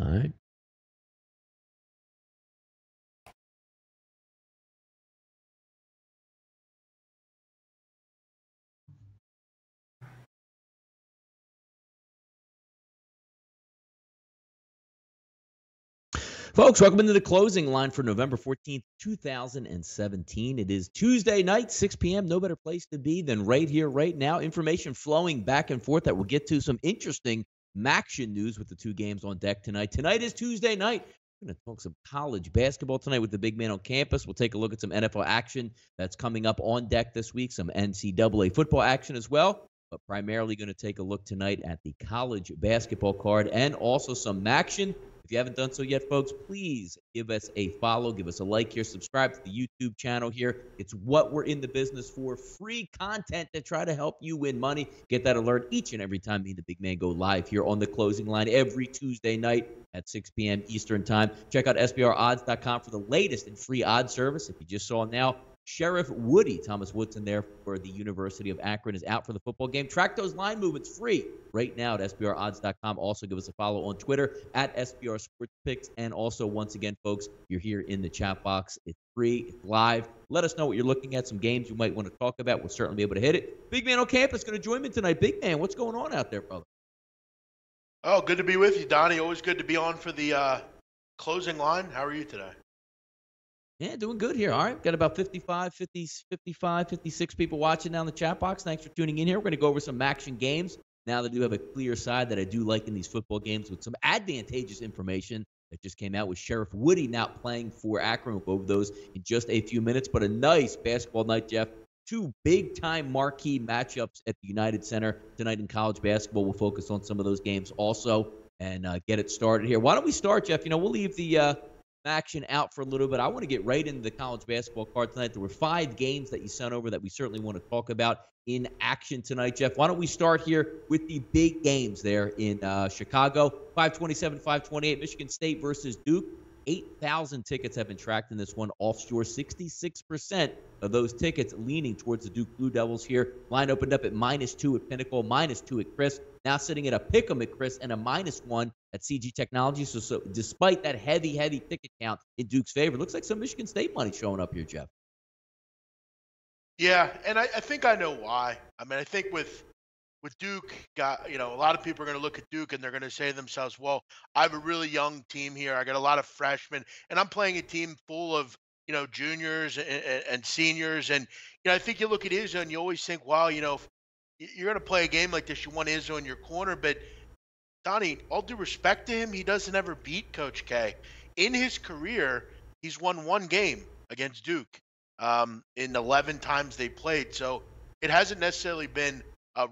All right. Folks, welcome into the closing line for November 14th, 2017. It is Tuesday night, 6 p.m. No better place to be than right here, right now. Information flowing back and forth that we'll get to. Some interesting MACtion news with the two games on deck tonight. Tonight is Tuesday night. We're going to talk some college basketball tonight with the big man on campus. We'll take a look at some NFL action that's coming up on deck this week, some NCAA football action as well. But primarily going to take a look tonight at the college basketball card and also some MACtion. If you haven't done so yet, folks, please give us a follow, give us a like here, subscribe to the YouTube channel here. It's what we're in the business for, free content to try to help you win money. Get that alert each and every time me and the big man go live here on the closing line every Tuesday night at 6 p.m. Eastern time. Check out SBRodds.com for the latest in free odds service. If you just saw now, Sheriff Woody, Thomas Woodson there for the University of Akron, is out for the football game. Track those line movements free right now at SBRodds.com. Also, give us a follow on Twitter at SBR Sports Picks. And also, once again, folks, you're here in the chat box. It's free. It's live. Let us know what you're looking at, some games you might want to talk about. We'll certainly be able to hit it. Big man on campus going to join me tonight. Big man, what's going on out there, brother? Oh, good to be with you, Donnie. Always good to be on for the closing line. How are you today? Yeah, doing good here. All right, got about 55, 56 people watching down the chat box. Thanks for tuning in here. We're going to go over some MACtion games. Now that I do have a clear side that I do like in these football games with some advantageous information that just came out with Sheriff Woody now playing for Akron. We'll go over those in just a few minutes. But a nice basketball night, Jeff. Two big-time marquee matchups at the United Center tonight in college basketball. We'll focus on some of those games also and get it started here. Why don't we start, Jeff? We'll leave the MACtion out for a little bit. I want to get right into the college basketball card tonight. There were 5 games that you sent over that we certainly want to talk about in action tonight, Jeff. Why don't we start here with the big games there in Chicago? 527, 528, Michigan State versus Duke. 8,000 tickets have been tracked in this one offshore. 66% of those tickets leaning towards the Duke Blue Devils here. Line opened up at -2 at Pinnacle, -2 at Chris. Now sitting at a pick'em at Chris and a -1 at CG Technology. So despite that heavy ticket count in Duke's favor, looks like some Michigan State money showing up here, Jeff. Yeah, and I think I know why. I mean, I think with Duke, a lot of people are going to look at Duke and they're going to say to themselves, well, I have a really young team here. I got a lot of freshmen, and I'm playing a team full of, juniors and seniors. And, I think you look at Izzo and you always think, wow, if you're going to play a game like this, you want Izzo in your corner. But, Donnie, all due respect to him, he doesn't ever beat Coach K. In his career, he's won 1 game against Duke in 11 times they played. So it hasn't necessarily been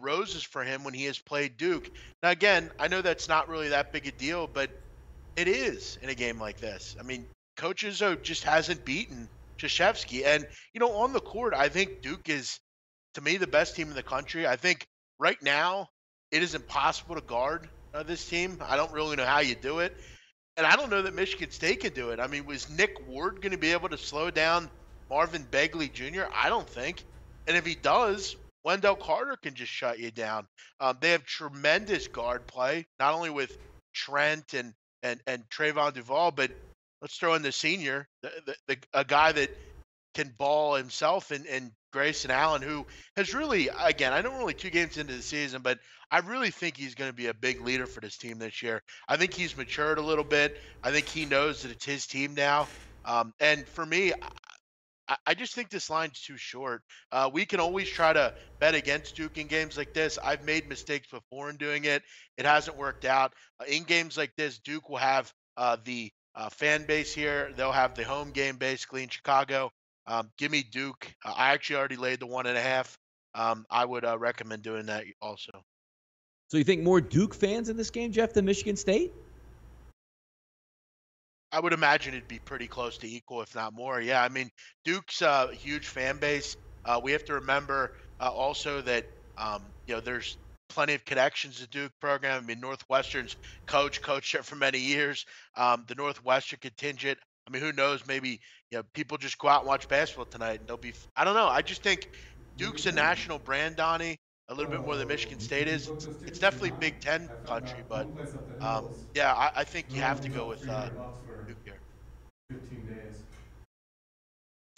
roses for him when he has played Duke. Now, again, I know that's not really that big a deal, but it is in a game like this. I mean, Coach Izzo just hasn't beaten Krzyzewski. And, on the court, I think Duke is, to me, the best team in the country. I think right now it is impossible to guard this team. I don't really know how you do it. And I don't know that Michigan State can do it. I mean, was Nick Ward going to be able to slow down Marvin Bagley Jr.? I don't think. And if he does, Wendell Carter can just shut you down. They have tremendous guard play, not only with Trent and Trayvon Duval, but let's throw in the senior, a guy that can ball himself, and Grayson Allen, who has really, again, I know we're only 2 games into the season, but I really think he's going to be a big leader for this team this year. I think he's matured a little bit. I think he knows that it's his team now. And for me, I just think this line's too short. We can always try to bet against Duke in games like this. I've made mistakes before in doing it. It hasn't worked out. In games like this, Duke will have the fan base here. They'll have the home game basically in Chicago. Give me Duke. I actually already laid the 1.5. I would recommend doing that also. So you think more Duke fans in this game, Jeff, than Michigan State? I would imagine it'd be pretty close to equal, if not more. Yeah, I mean, Duke's a huge fan base. We have to remember also that, there's plenty of connections to Duke program. I mean, Northwestern's coached there for many years. The Northwestern contingent, I mean, who knows? Maybe, people just go out and watch basketball tonight and they'll be – I don't know. I just think Duke's a national brand, Donnie. a little bit more than Michigan State is. It's definitely Big Ten I found country, out but one place up the hills, yeah, I think you have to rooms go up with 300 bucks for Duke here. 15 days.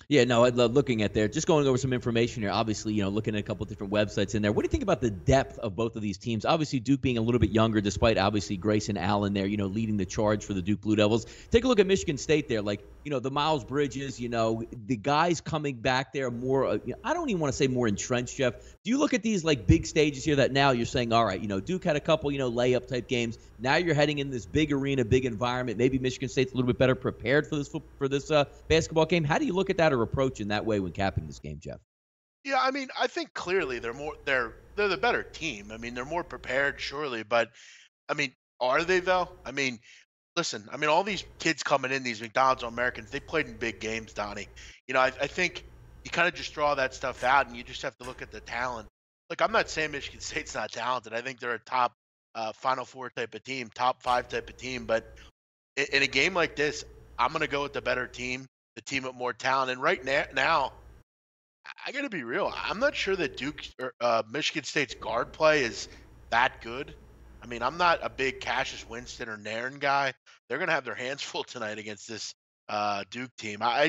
Yeah, no, I love looking at there. Just going over some information here. Obviously, looking at a couple different websites in there. What do you think about the depth of both of these teams? Obviously, Duke being a little bit younger, despite obviously Grayson Allen there, leading the charge for the Duke Blue Devils. Take a look at Michigan State there. Like, the Miles Bridges, the guys coming back there more, I don't even want to say more entrenched, Jeff. Do you look at these like big stages here that now you're saying, all right, Duke had a couple, layup type games. Now you're heading in this big arena, big environment. Maybe Michigan State's a little bit better prepared for this basketball game. How do you look at that or approach in that way when capping this game, Jeff? Yeah, I mean, I think clearly they're the better team. I mean, they're more prepared, surely, but I mean, are they though? I mean, listen, I mean, all these kids coming in, these McDonald's All-Americans, they played in big games, Donnie. I think you kind of just draw that stuff out, and you just have to look at the talent. Like, I'm not saying Michigan State's not talented. I think they're a top Final Four type of team, top five type of team. But in a game like this, I'm going to go with the better team, the team with more talent. And right now, I got to be real. I'm not sure that Duke or Michigan State's guard play is that good. I mean, I'm not a big Cassius Winston or Nairn guy. They're going to have their hands full tonight against this Duke team. I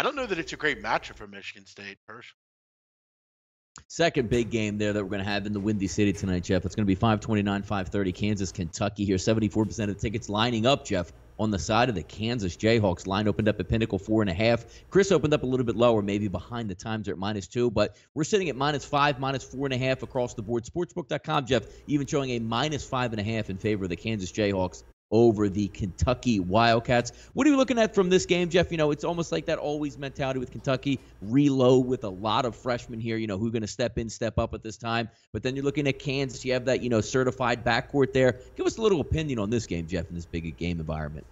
don't know that it's a great matchup for Michigan State, personally. Second big game there that we're going to have in the Windy City tonight, Jeff. It's going to be 5:29, 5:30, Kansas, Kentucky here. 74% of the tickets lining up, Jeff, on the side of the Kansas Jayhawks. Line opened up at Pinnacle 4.5. Chris opened up a little bit lower, maybe behind the times. They're at -2, but we're sitting at -5, -4.5 across the board. Sportsbook.com, Jeff, even showing a -5.5 in favor of the Kansas Jayhawks over the Kentucky Wildcats. What are you looking at from this game, Jeff? It's almost like that always mentality with Kentucky. Reload with a lot of freshmen here, who are going to step in, step up at this time. But then you're looking at Kansas. You have that, certified backcourt there. Give us a little opinion on this game, Jeff, in this big game environment.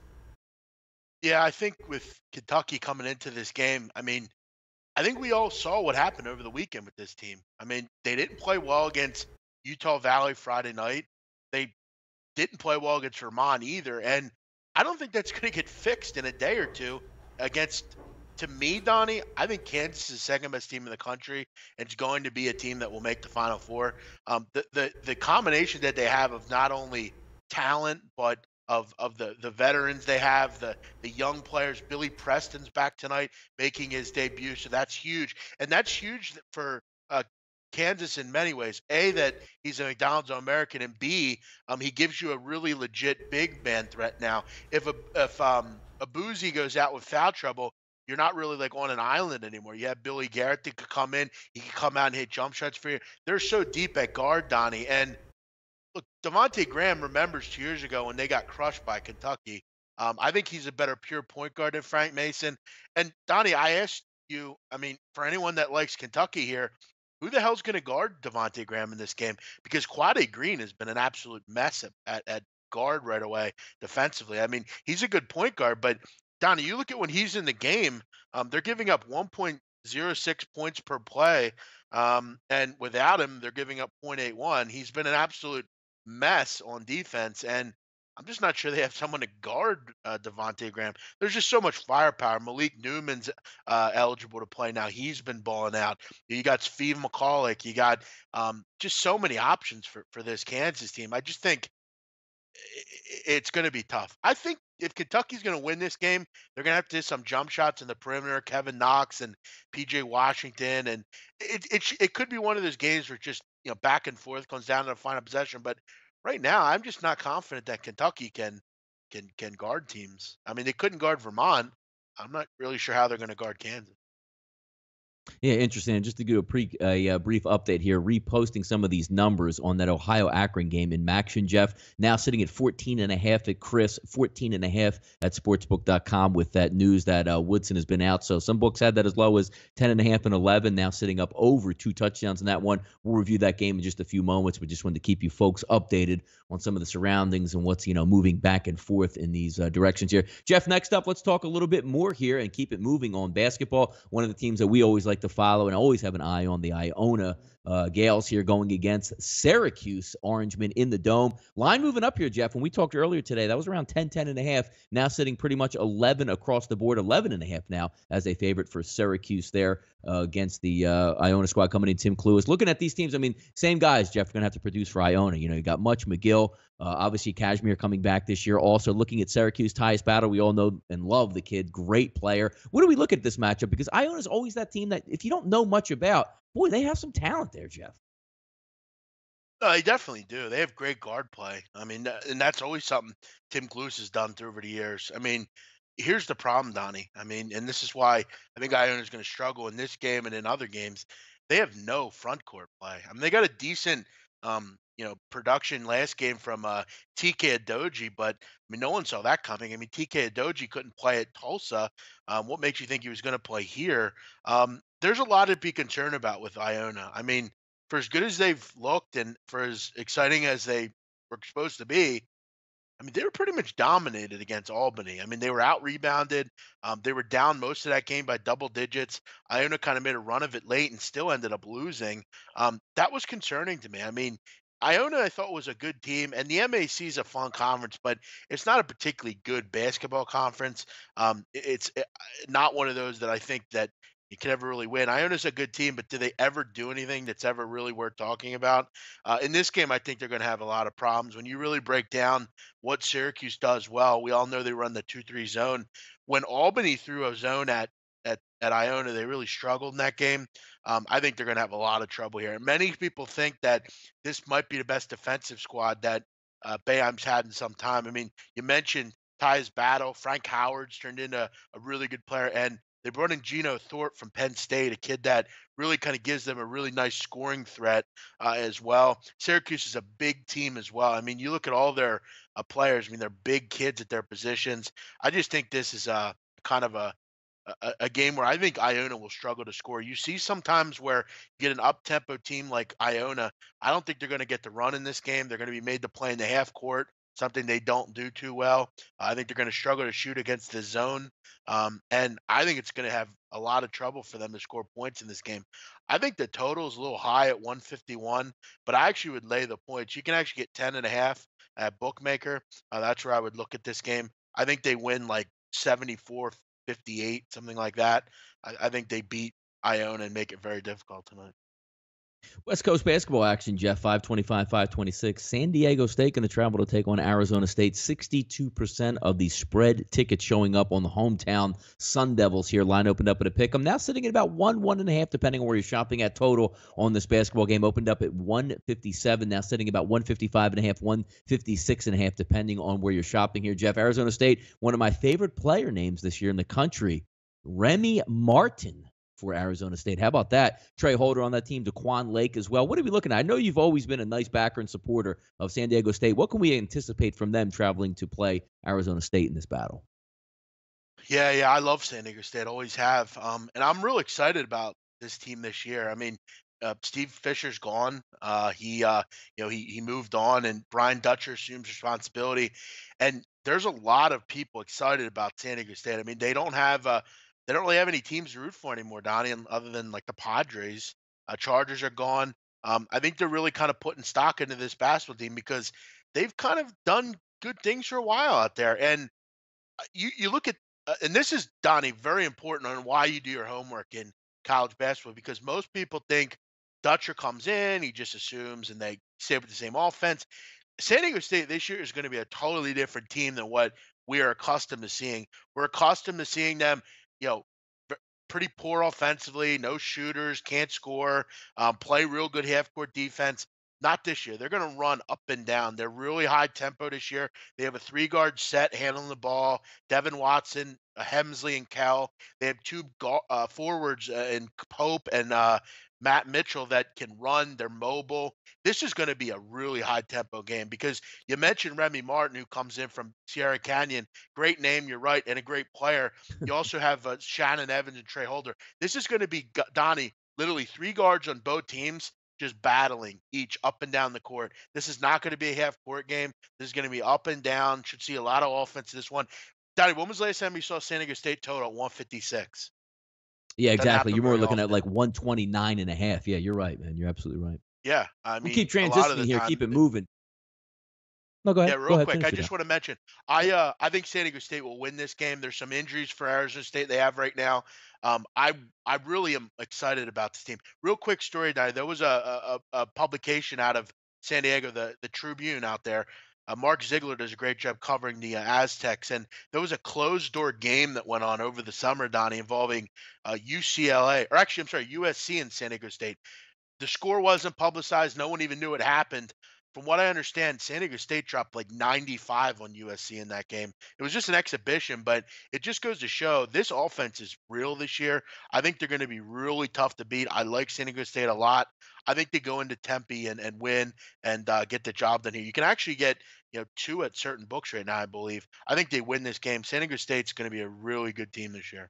Yeah, I think with Kentucky coming into this game, I mean, I think we all saw what happened over the weekend with this team. I mean, they didn't play well against Utah Valley Friday night. They didn't play well against Vermont either. And I don't think that's going to get fixed in a day or two to me, Donnie, I think Kansas is the second best team in the country, and it's going to be a team that will make the Final Four. The combination that they have of not only talent, but of the veterans they have, the young players. Billy Preston's back tonight making his debut, so that's huge. And that's huge for Kansas in many ways. A, that he's a McDonald's All-American, and B, he gives you a really legit big man threat now. If Abuzi goes out with foul trouble, you're not really like on an island anymore. You have Billy Garrett that could come in. He could come out and hit jump shots for you. They're so deep at guard, Donnie. And look, Devontae Graham remembers 2 years ago when they got crushed by Kentucky. I think he's a better pure point guard than Frank Mason. And Donnie, I asked you, I mean, for anyone that likes Kentucky here, who the hell's going to guard Devontae Graham in this game? Because Quade Green has been an absolute mess at guard right away defensively. I mean, he's a good point guard, but Donnie, you look at when he's in the game, they're giving up 1.06 points per play, and without him, they're giving up 0.81. He's been an absolute mess on defense, and I'm just not sure they have someone to guard Devontae Graham. There's just so much firepower. Malik Newman's eligible to play now. He's been balling out. You got Steve McCulloch. You got just so many options for this Kansas team. I just think it's going to be tough. I think if Kentucky's going to win this game, they're going to have to hit some jump shots in the perimeter. Kevin Knox and PJ Washington, and it could be one of those games where just back and forth comes down to the final possession. But right now, I'm just not confident that Kentucky can guard teams. I mean, they couldn't guard Vermont. I'm not really sure how they're going to guard Kansas. Yeah, interesting. And just to give a brief update here, reposting some of these numbers on that Ohio-Akron game in MACtion, Jeff. Now sitting at 14.5 at Chris, 14.5 at sportsbook.com with that news that Woodson has been out. So some books had that as low as 10.5 and 11, now sitting up over 2 touchdowns in that one. We'll review that game in just a few moments, but just wanted to keep you folks updated on some of the surroundings and what's, moving back and forth in these directions here. Jeff, next up, let's talk a little bit more here and keep it moving on basketball. One of the teams that we always like to follow and always have an eye on, the Iona Gales here going against Syracuse Orangemen in the Dome. Line moving up here, Jeff. When we talked earlier today, that was around 10-10.5. Now sitting pretty much 11 across the board, 11.5 now as a favorite for Syracuse there against the Iona squad coming in. Tim Cluis. Looking at these teams, I mean, same guys, Jeff, are going to have to produce for Iona. You got Much, McGill, obviously Kashmir coming back this year. Also looking at Syracuse, Tyus Battle. We all know and love the kid. Great player. What do we look at this matchup? Because Iona's always that team that if you don't know much about, boy, they have some talent there, Jeff. No, they definitely do. They have great guard play. I mean, and that's always something Tim Cluess has done through over the years. I mean, here's the problem, Donnie. I mean, and this is why I think Iona is going to struggle in this game and in other games. They have no front court play. I mean, they got a decent, production last game from TK Adoji, but I mean, no one saw that coming. I mean, TK Adoji couldn't play at Tulsa. What makes you think he was going to play here? There's a lot to be concerned about with Iona. I mean, for as good as they've looked and for as exciting as they were supposed to be, I mean, they were pretty much dominated against Albany. I mean, they were out rebounded. They were down most of that game by double digits. Iona kind of made a run of it late and still ended up losing. That was concerning to me. I mean, Iona, I thought was a good team, and the MAC is a fun conference, but it's not a particularly good basketball conference. It's not one of those that I think that you can ever really win. Iona's a good team, but do they ever do anything that's ever really worth talking about? In this game, I think they're going to have a lot of problems. When you really break down what Syracuse does well, we all know they run the 2-3 zone. When Albany threw a zone at Iona, they really struggled in that game. I think they're going to have a lot of trouble here. And many people think that this might be the best defensive squad that Boeheim's had in some time. I mean, you mentioned Ty's Battle. Frank Howard's turned into a really good player, and they brought in Geno Thorpe from Penn State, a kid that really kind of gives them a really nice scoring threat as well. Syracuse is a big team as well. I mean, you look at all their players. I mean, they're big kids at their positions. I just think this is a kind of a game where I think Iona will struggle to score. You see sometimes where you get an up-tempo team like Iona, I don't think they're going to get the run in this game. They're going to be made to play in the half court, something they don't do too well. I think they're going to struggle to shoot against the zone. And I think it's going to have a lot of trouble for them to score points in this game. I think the total is a little high at 151, but I actually would lay the points. You can actually get 10.5 at Bookmaker. That's where I would look at this game. I think they win like 74-58, something like that. I think they beat Iona and make it very difficult tonight. West Coast basketball action, Jeff, 525, 526. San Diego State going to travel to take on Arizona State. 62% of the spread tickets showing up on the hometown Sun Devils here. Line opened up at a pick. I'm now sitting at about 1.5, depending on where you're shopping at total on this basketball game. Opened up at 157, now sitting about 155.5, 156.5, depending on where you're shopping here, Jeff. Arizona State, one of my favorite player names this year in the country, Remy Martin for Arizona State. How about that? Trey Holder on that team, DeQuan Lake as well. What are we looking at? I know you've always been a nice backer and supporter of San Diego State. What can we anticipate from them traveling to play Arizona State in this battle? Yeah, I love San Diego State. Always have. And I'm real excited about this team this year. I mean, Steve Fisher's gone. He moved on, and Brian Dutcher assumes responsibility. And there's a lot of people excited about San Diego State. I mean, they don't really have any teams to root for anymore, Donnie, other than like the Padres. Chargers are gone. I think they're really kind of putting stock into this basketball team because they've kind of done good things for a while out there. And you look at, and this is, Donnie, very important on why you do your homework in college basketball, because most people think Dutcher comes in, he just assumes, and they stay with the same offense. San Diego State this year is going to be a totally different team than what we are accustomed to seeing. We're accustomed to seeing them, you know, pretty poor offensively, no shooters, can't score, play real good half-court defense. Not this year. They're going to run up and down. They're really high tempo this year. They have a three-guard set handling the ball. Devin Watson, Hemsley, and Kell. They have two forwards in Pope and Matt Mitchell that can run. They're mobile. This is going to be a really high-tempo game because you mentioned Remy Martin, who comes in from Sierra Canyon. Great name, you're right, and a great player. You also have Shannon Evans and Trey Holder. This is going to be, Donnie, literally three guards on both teams just battling each up and down the court. This is not going to be a half-court game. This is going to be up and down. Should see a lot of offense in this one. Donnie, when was the last time you saw San Diego State total at 156? Yeah, Doesn't exactly. happen You're more very looking at often. like 129.5. Yeah, you're right, man. You're absolutely right. Yeah, I We'll mean, keep a lot of transitioning the here, keep time. it moving. No, go Yeah, ahead. Go real ahead. quick, Finish I it just out. want to mention, I think San Diego State will win this game. There's some injuries for Arizona State they have right now. Um, I I really am excited about this team. Real quick story, Di, there was a publication out of San Diego, the Tribune out there. Mark Ziegler does a great job covering the Aztecs, and there was a closed door game that went on over the summer, Donnie, involving UCLA, or actually, I'm sorry, USC and San Diego State. The score wasn't publicized. No one even knew it happened. From what I understand, San Diego State dropped like 95 on USC in that game. It was just an exhibition, but it just goes to show this offense is real this year. I think they're going to be really tough to beat. I like San Diego State a lot. I think they go into Tempe and win and get the job done here. You can actually get two at certain books right now, I believe. I think they win this game. San Diego State's going to be a really good team this year.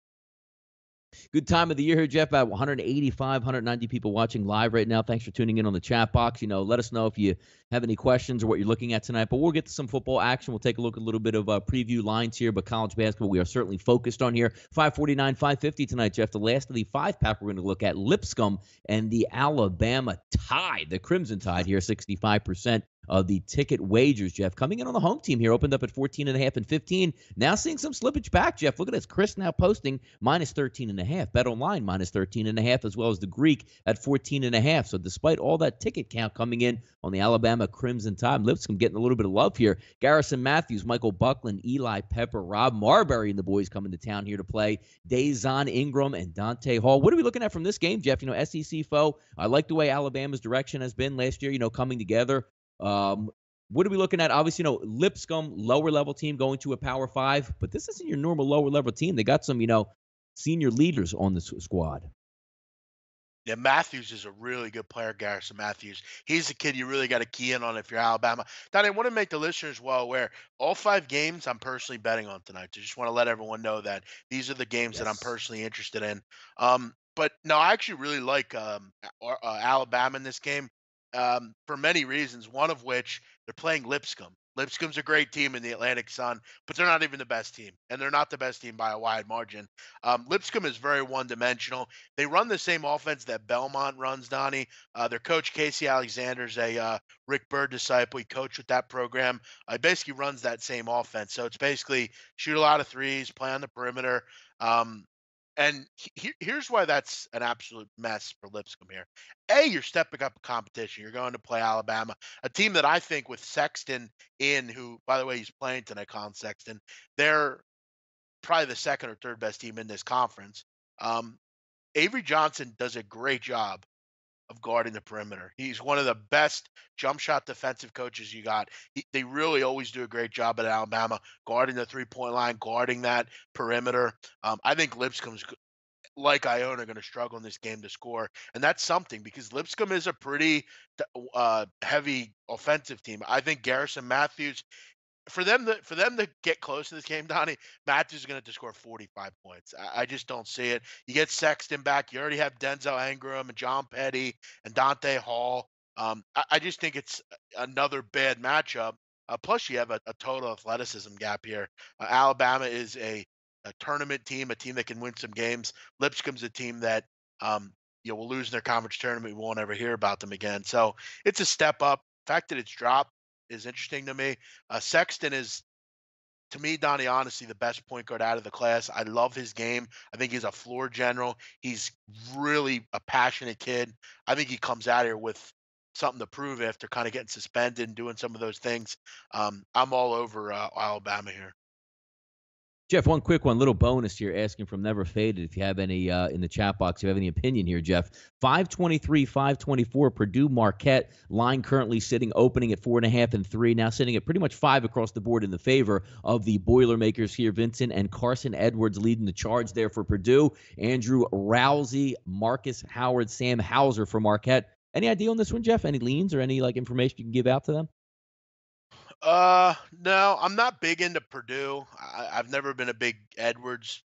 Good time of the year here, Jeff. About 185, 190 people watching live right now. Thanks for tuning in on the chat box. Let us know if you have any questions or what you're looking at tonight. But we'll get to some football action. We'll take a look at a little bit of preview lines here. But college basketball, we are certainly focused on here. 549, 550 tonight, Jeff. The last of the five-pack we're going to look at, Lipscomb and the Alabama Tide. The Crimson Tide here, 65% of the ticket wagers, Jeff. Coming in on the home team here, opened up at 14.5 and 15. Now seeing some slippage back, Jeff. Look at this. Chris now posting minus 13.5. Bet online minus 13.5, as well as the Greek at 14.5. So despite all that ticket count coming in on the Alabama Crimson Tide, Lipscomb getting a little bit of love here. Garrison Matthews, Michael Buckland, Eli Pepper, Rob Marbury, and the boys coming to town here to play. Dazon Ingram and Dante Hall. What are we looking at from this game, Jeff? SEC foe. I like the way Alabama's direction has been last year, coming together. What are we looking at? Obviously, Lipscomb, lower level team going to a Power 5, but this isn't your normal lower level team. They got some, senior leaders on the squad. Yeah, Matthews is a really good player, Garrison Matthews. He's the kid you really got to key in on if you're Alabama. Don, I want to make the listeners well aware. All 5 games I'm personally betting on tonight. So just want to let everyone know that these are the games that I'm personally interested in. But no, I actually really like Alabama in this game for many reasons. One of which they're playing Lipscomb. Lipscomb's a great team in the Atlantic Sun, but they're not even the best team, and they're not the best team by a wide margin. Lipscomb is very one-dimensional. They run the same offense that Belmont runs, Donnie. Their coach, Casey Alexander's a Rick Byrd disciple. He coached with that program. He basically runs that same offense. So it's basically shoot a lot of threes, play on the perimeter. And here's why that's an absolute mess for Lipscomb here. You're stepping up a competition. You're going to play Alabama, a team that I think with Sexton who, by the way, he's playing tonight, Colin Sexton. They're probably the second or third best team in this conference. Avery Johnson does a great job of guarding the perimeter. He's one of the best jump shot defensive coaches you got. They really always do a great job at Alabama guarding the 3-point line, guarding that perimeter. I think Lipscomb's like Iona going to struggle in this game to score, and that's something because Lipscomb is a pretty heavy offensive team. I think Garrison Matthews for them to get close to this game, Donnie, Matthews is going to score 45 points. I just don't see it. You get Sexton back. You already have Denzel Ingram and John Petty and Dante Hall. I just think it's another bad matchup. Plus, you have a total athleticism gap here. Alabama is a tournament team, a team that can win some games. Lipscomb's a team that will lose in their conference tournament. We won't ever hear about them again. So it's a step up. The fact that it's dropped is interesting to me. Sexton is, to me, Donnie, honestly, the best point guard out of the class. I love his game. I think he's a floor general. He's really a passionate kid. I think he comes out here with something to prove after kind of getting suspended and doing some of those things. I'm all over Alabama here. Jeff, one quick one, little bonus here, asking from Never Faded if you have any in the chat box, if you have any opinion here, Jeff. 523, 524, Purdue Marquette line currently opening at 4.5 and 3, now sitting at pretty much 5 across the board in the favor of the Boilermakers here. Vincent and Carson Edwards leading the charge there for Purdue. Andrew Rousey, Marcus Howard, Sam Hauser for Marquette. Any idea on this one, Jeff? Any leans or any information you can give out to them? No, I'm not big into Purdue. I've never been a big Edwards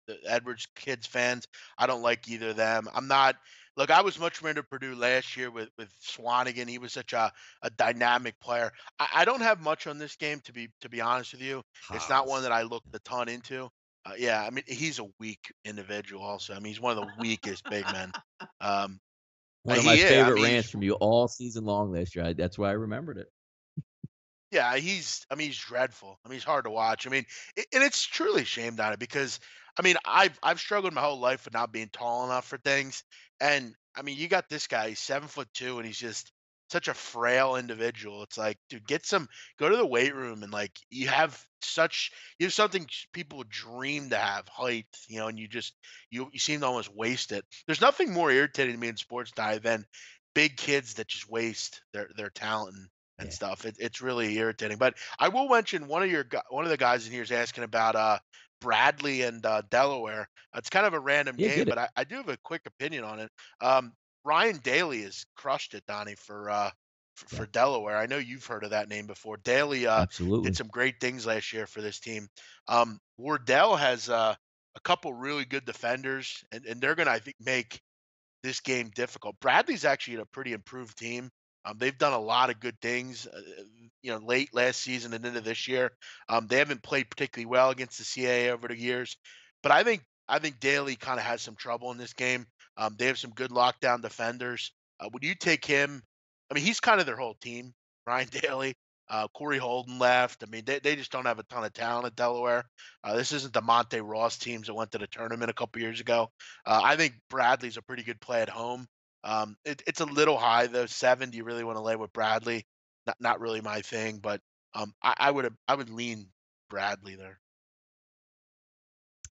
kids fans. I don't like either of them. I'm not. Look, I was much more into Purdue last year with Swanigan. He was such a dynamic player. I don't have much on this game to be honest with you. It's not one that I looked a ton into. Yeah, I mean, he's a weak individual. Also, I mean, he's one of the weakest big men. Um, One of my he is. I favorite mean, rants from you all season long last year. That's why I remembered it. yeah, he's. I mean, he's dreadful. I mean, he's hard to watch. I mean, and it's truly a shame on it because I mean, I've struggled my whole life with not being tall enough for things, and I mean, you got this guy. He's 7'2", and he's just such a frail individual. It's like, dude, go to the weight room, and like you have something people dream to have, height, and you seem to almost waste it. There's nothing more irritating to me in sports diet than big kids that just waste their talent and Yeah. stuff. It's really irritating. But I will mention one of the guys in here is asking about Bradley and Delaware. It's kind of a random Yeah, game, get but it. I do have a quick opinion on it. Ryan Daly has crushed it, Donnie, for Yeah, Delaware. I know you've heard of that name before. Daly did absolutely. some great things last year for this team. Wardell has a couple really good defenders, and they're going to, I think, make this game difficult. Bradley's actually a pretty improved team. They've done a lot of good things, late last season and into this year. They haven't played particularly well against the CAA over the years, but I think Daly kind of has some trouble in this game. They have some good lockdown defenders. Would you take him? I mean, he's kind of their whole team. Ryan Daly, Corey Holden left. I mean, they just don't have a ton of talent at Delaware. This isn't the Monte Ross teams that went to the tournament a couple years ago. I think Bradley's a pretty good play at home. It's a little high though. 7. Do you really want to lay with Bradley? Not really my thing, but I would lean Bradley there.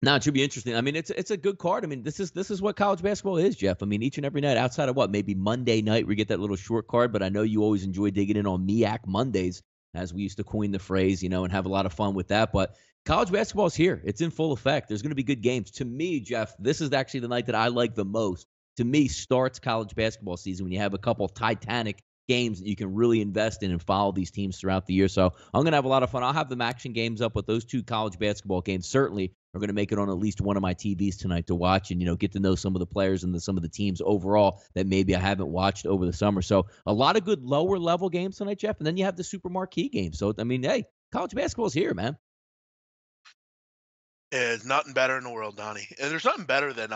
Now it should be interesting. I mean, it's a good card. I mean, this is what college basketball is, Jeff. I mean, each and every night, outside of what maybe Monday night, we get that little short card. But I know you always enjoy digging in on MIAC Mondays, as we used to coin the phrase, and have a lot of fun with that. But college basketball is here; it's in full effect. There's going to be good games. To me, Jeff, this is actually the night that I like the most. To me, starts college basketball season when you have a couple Titanic games that you can really invest in and follow these teams throughout the year. So I'm going to have a lot of fun. I'll have the MACtion games up, but those two college basketball games certainly are going to make it on at least one of my TVs tonight to watch and, get to know some of the players and some of the teams overall that maybe I haven't watched over the summer. So a lot of good lower level games tonight, Jeff. And then you have the super marquee games. So, I mean, hey, college basketball is here, man. There's nothing better in the world, Donnie, and there's nothing better than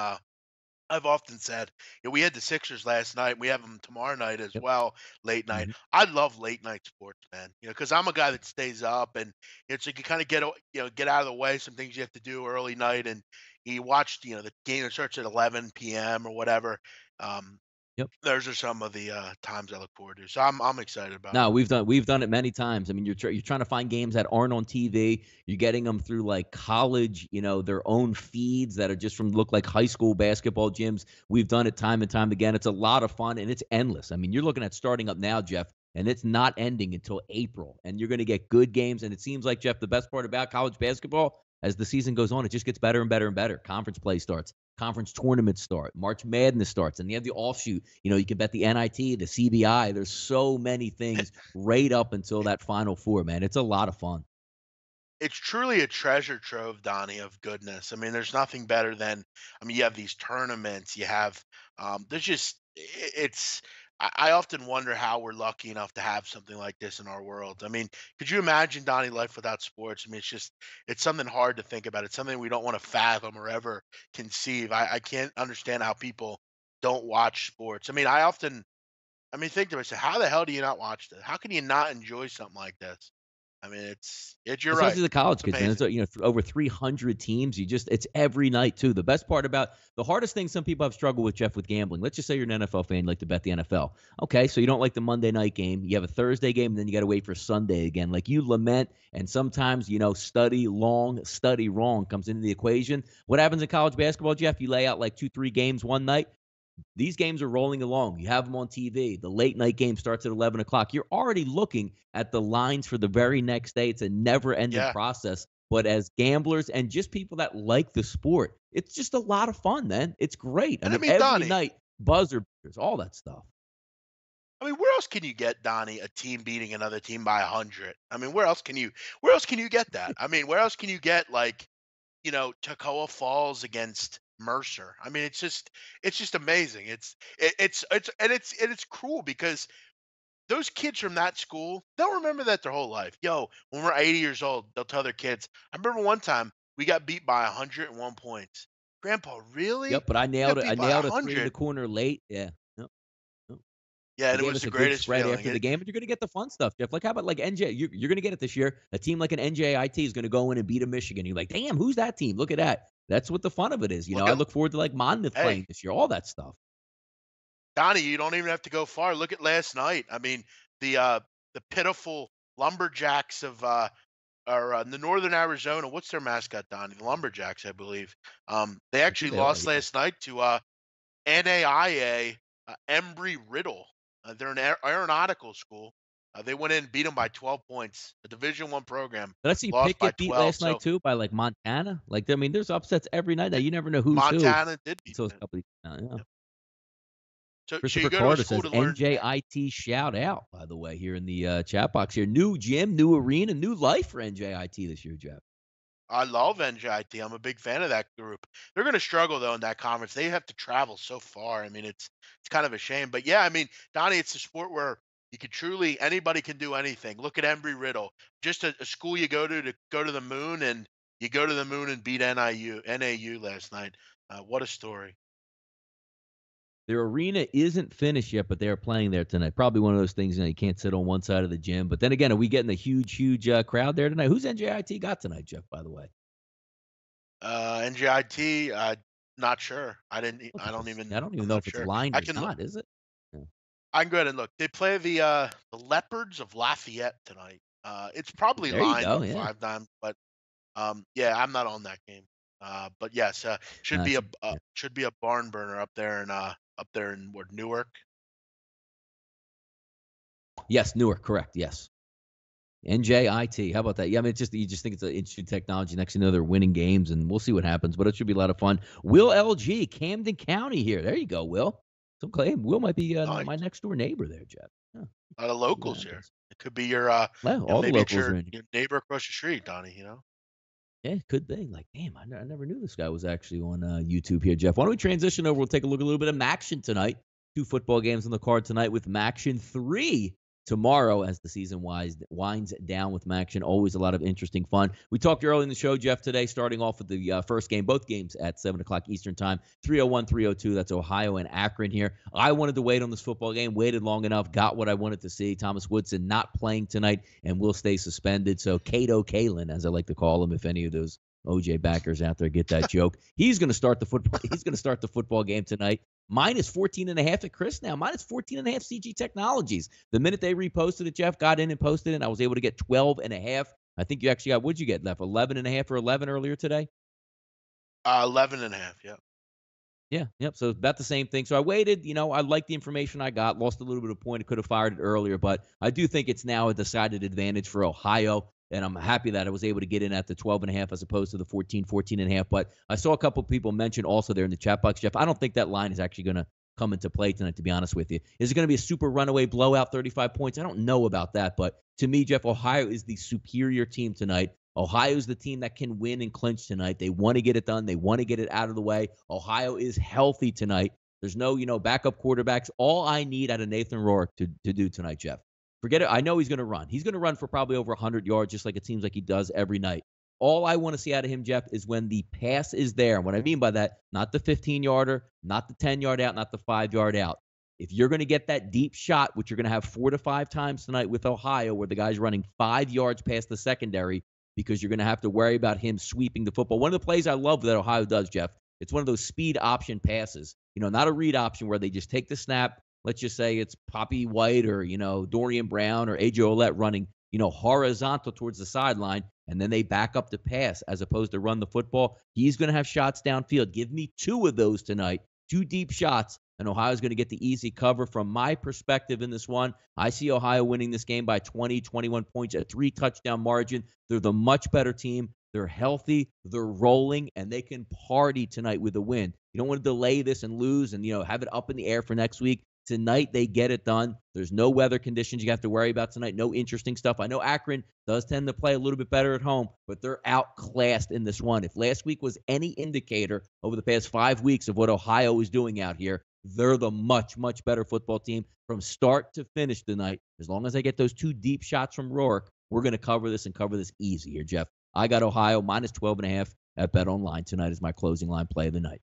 I've often said, we had the Sixers last night. We have them tomorrow night as Yep. well, late night. Mhm. I love late night sports, man. Because I'm a guy that stays up, and it's like you kind of get out of the way. Some things you have to do early night, and you watch, the game that starts at 11 p.m. or whatever. Um, Yep. those are some of the times I look forward to. So I'm excited about it. No, we've done it many times. I mean, you're trying to find games that aren't on TV. You're getting them through like college, their own feeds that are just from look like high school basketball gyms. We've done it time and time again. It's a lot of fun and it's endless. I mean, you're looking at starting up now, Jeff, and it's not ending until April. And you're going to get good games. And it seems like, Jeff, the best part about college basketball, as the season goes on, it just gets better and better and better. Conference play starts, conference tournaments start, March Madness starts, and you have the offshoot. You can bet the NIT, the CBI. There's so many things right up until that Final Four, man. It's a lot of fun. It's truly a treasure trove, Donnie, of goodness. I mean, there's nothing better than, I mean, you have these tournaments, you have, there's just, it's, I often wonder how we're lucky enough to have something like this in our world. I mean, could you imagine, Donnie, life without sports? I mean, it's something hard to think about. It's something we don't want to fathom or ever conceive. I can't understand how people don't watch sports. I mean, think to myself, how the hell do you not watch this? How can you not enjoy something like this? I mean, you're right. Especially the college It's kids, man. It's amazing. over 300 teams. It's every night too. The best part about the hardest thing some people have struggled with, Jeff, with gambling. Let's just say you're an NFL fan, you like to bet the NFL. Okay, so you don't like the Monday night game. You have a Thursday game, and then you got to wait for Sunday again. Like you lament, and sometimes study long, study wrong comes into the equation. What happens in college basketball, Jeff? You lay out like 2, 3 games one night. These games are rolling along. You have them on TV. The late night game starts at 11 o'clock. You're already looking at the lines for the very next day. It's a never ending Yeah. process. But as gamblers and just people that like the sport, it's just a lot of fun, man. It's great. I And I mean, mean, every Donnie, night, buzzer beaters, all that stuff. I mean, where else can you get, Donnie, a team beating another team by 100? I mean, where else can you get that? I mean, where else can you get like, Toccoa Falls against Mercer? I mean, it's just amazing. And it's cruel because those kids from that school, they'll remember that their whole life. Yo, when we're 80 years old, they'll tell their kids. I remember one time We got beat by 101 points. Grandpa, really? Yep, but I We nailed got it. I beat by nailed a three in 100. the corner late. Yeah. Yep. Yep. Yeah, They and it gave was us the a good greatest spread feeling. after the game, but you're going to get the fun stuff, Jeff. Like, how about like NJ? You're going to get it this year. A team like an NJIT is going to go in and beat a Michigan. You're like, damn, who's that team? Look at that. That's what the fun of it is. Look I at look forward to like Monmouth hey, playing this year, all that stuff. Donnie, you don't even have to go far. Look at last night. I mean, the pitiful Lumberjacks of the Northern Arizona. What's their mascot, Donnie? The Lumberjacks, I believe. They I actually think they are. lost Yeah. last night to NAIA Embry-Riddle. They're an aeronautical school. They went in and beat them by 12 points. A Division I program Did I see lost by Pickett beat 12. last So night too by like Montana? Like, I mean, there's upsets every night. Now you never know who's who Montana did beat until a them. couple. Yeah. Yep. So Christopher you go to a Carter school says to learn. NJIT shout out, by the way, here in the chat box here. New gym, new arena, new life for NJIT this year, Jeff. I love NJIT. I'm a big fan of that group. They're going to struggle though in that conference. They have to travel so far. I mean, it's kind of a shame. But yeah, I mean, Donnie, it's a sport where you can truly anybody can do anything. Look at Embry Riddle, just a school you go to go to the moon, and you go to the moon and beat NAU last night. What a story! Their arena isn't finished yet, but they are playing there tonight. Probably one of those things, you can't sit on one side of the gym. But then again, are we getting a huge crowd there tonight? Who's NJIT got tonight, Jeff, by the way? NJIT, not sure. I don't even. I don't even I'm know not if it's sure. lined I or can. not, is it? Yeah. I can go ahead and look. They play the Leopards of Lafayette tonight. It's probably There you lined go, with yeah. 5 times, but yeah, I'm not on that game. But yes, should be a barn burner up there in what, Newark. Yes, Newark, correct. Yes. NJIT. How about that? Yeah, I mean, you just think it's an interesting technology. Next thing you know, they're winning games, and we'll see what happens. But it should be a lot of fun. Will LG, Camden County here. There you go, Will. So claim Will might be Nice. my next door neighbor there, Jeff. Yeah. A lot of locals here. It could be your Well, all the maybe it's locals are in here. your neighbor across the street, Donnie. Yeah, it could be. Like, damn, I never knew this guy was actually on YouTube here, Jeff. Why don't we transition over? We'll take a look at a little bit of MACtion tonight. 2 football games on the card tonight with MACtion. 3 tomorrow as the season winds down with MACtion. Always a lot of interesting fun. We talked early in the show, Jeff, today, starting off with the first game, both games at 7 o'clock Eastern time, 3:01, 3:02. That's Ohio and Akron here. I wanted to wait on this football game, waited long enough, got what I wanted to see. Thomas Woodson not playing tonight and will stay suspended. So Cato Kalin, as I like to call him, if any of those OJ backers out there get that joke. He's going to start the football. He's going to start the football game tonight. Minus 14.5 at Chris now. Minus 14.5 CG Technologies. The minute they reposted it, Jeff got in and posted it. I was able to get 12.5. I think you actually got, what'd you get left? 11.5 or 11 earlier today? 11.5. Yeah. Yeah. Yep. So about the same thing. So I waited. I liked the information I got. Lost a little bit of point. I could have fired it earlier, but I do think it's now a decided advantage for Ohio. And I'm happy that I was able to get in at the 12.5 as opposed to the 14.5. But I saw a couple of people mention also there in the chat box, Jeff, I don't think that line is actually going to come into play tonight, to be honest with you. Is it going to be a super runaway blowout, 35 points? I don't know about that. But to me, Jeff, Ohio is the superior team tonight. Ohio's the team that can win and clinch tonight. They want to get it done. They want to get it out of the way. Ohio is healthy tonight. There's no, backup quarterbacks. All I need out of Nathan Rourke to do tonight, Jeff. Forget it. I know he's going to run. He's going to run for probably over 100 yards, just like it seems like he does every night. All I want to see out of him, Jeff, is when the pass is there. And what I mean by that, not the 15-yarder, not the 10-yard out, not the 5-yard out. If you're going to get that deep shot, which you're going to have 4 to 5 times tonight with Ohio, where the guy's running 5 yards past the secondary, because you're going to have to worry about him sweeping the football. One of the plays I love that Ohio does, Jeff, it's one of those speed option passes. Not a read option where they just take the snap. Let's just say it's Poppy White or, Dorian Brown or AJ Olette running, horizontal towards the sideline, and then they back up the pass as opposed to run the football. He's going to have shots downfield. Give me 2 of those tonight, 2 deep shots, and Ohio's going to get the easy cover. From my perspective in this one, I see Ohio winning this game by 20, 21 points, a 3-touchdown margin. They're the much better team. They're healthy, they're rolling, and they can party tonight with a win. You don't want to delay this and lose and, have it up in the air for next week. Tonight, they get it done. There's no weather conditions you have to worry about tonight. No interesting stuff. I know Akron does tend to play a little bit better at home, but they're outclassed in this one. If last week was any indicator over the past 5 weeks of what Ohio is doing out here, they're the much, much better football team from start to finish tonight. As long as I get those 2 deep shots from Rourke, we're going to cover this and cover this easy here, Jeff. I got Ohio minus 12.5. at BetOnline. Tonight is my closing line play of the night.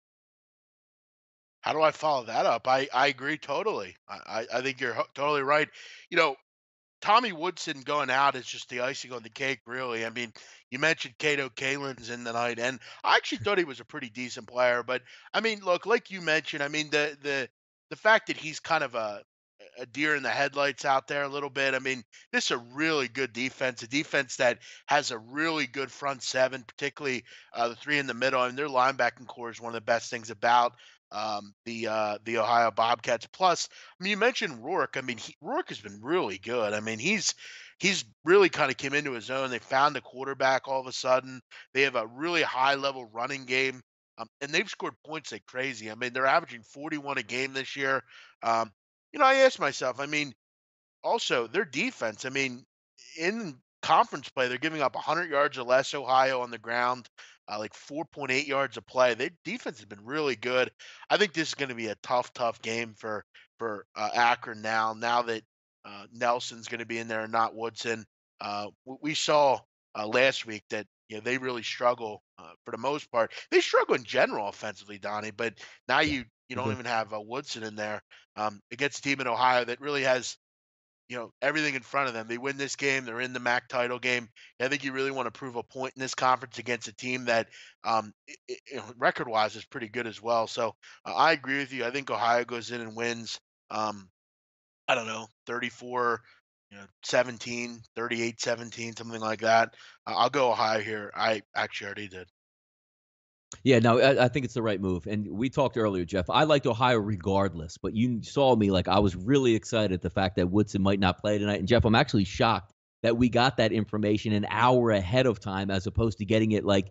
How do I follow that up? I agree totally. I think you're totally right. You know, Tommy Woodson going out is just the icing on the cake, really. I mean, you mentioned Cato Kalin's in the night, and I actually thought he was a pretty decent player. But I mean, look, like you mentioned, I mean the fact that he's kind of a deer in the headlights out there a little bit. I mean, this is a really good defense, a defense that has a really good front seven, particularly the three in the middle. And their linebacking core is one of the best things about the Ohio Bobcats. Plus, I mean, you mentioned Rourke. I mean, Rourke has been really good. I mean, he's really kind of came into his own. They found a quarterback all of a sudden. They have a really high level running game. And they've scored points like crazy. I mean, they're averaging 41 a game this year. Um, I asked myself, I mean, also their defense, I mean, in conference play, they're giving up 100 yards or less, Ohio on the ground, like 4.8 yards a play. Their defense has been really good. I think this is going to be a tough game for Akron now that Nelson's going to be in there and not Woodson. We saw last week that they really struggle for the most part. They struggle in general offensively, Donnie, but now Yeah, you they don't do. even have Woodson in there against a team in Ohio that really has everything in front of them. They win this game, they're in the MAC title game. I think you really want to prove a point in this conference against a team that, record-wise, is pretty good as well. So I agree with you. I think Ohio goes in and wins. I don't know, 34, 17, 38, 17, something like that. I'll go Ohio here. I actually already did. Yeah, no, I think it's the right move. And we talked earlier, Jeff. I liked Ohio regardless, but you saw me like I was really excited at the fact that Woodson might not play tonight. And Jeff, I'm actually shocked that we got that information an hour ahead of time as opposed to getting it like,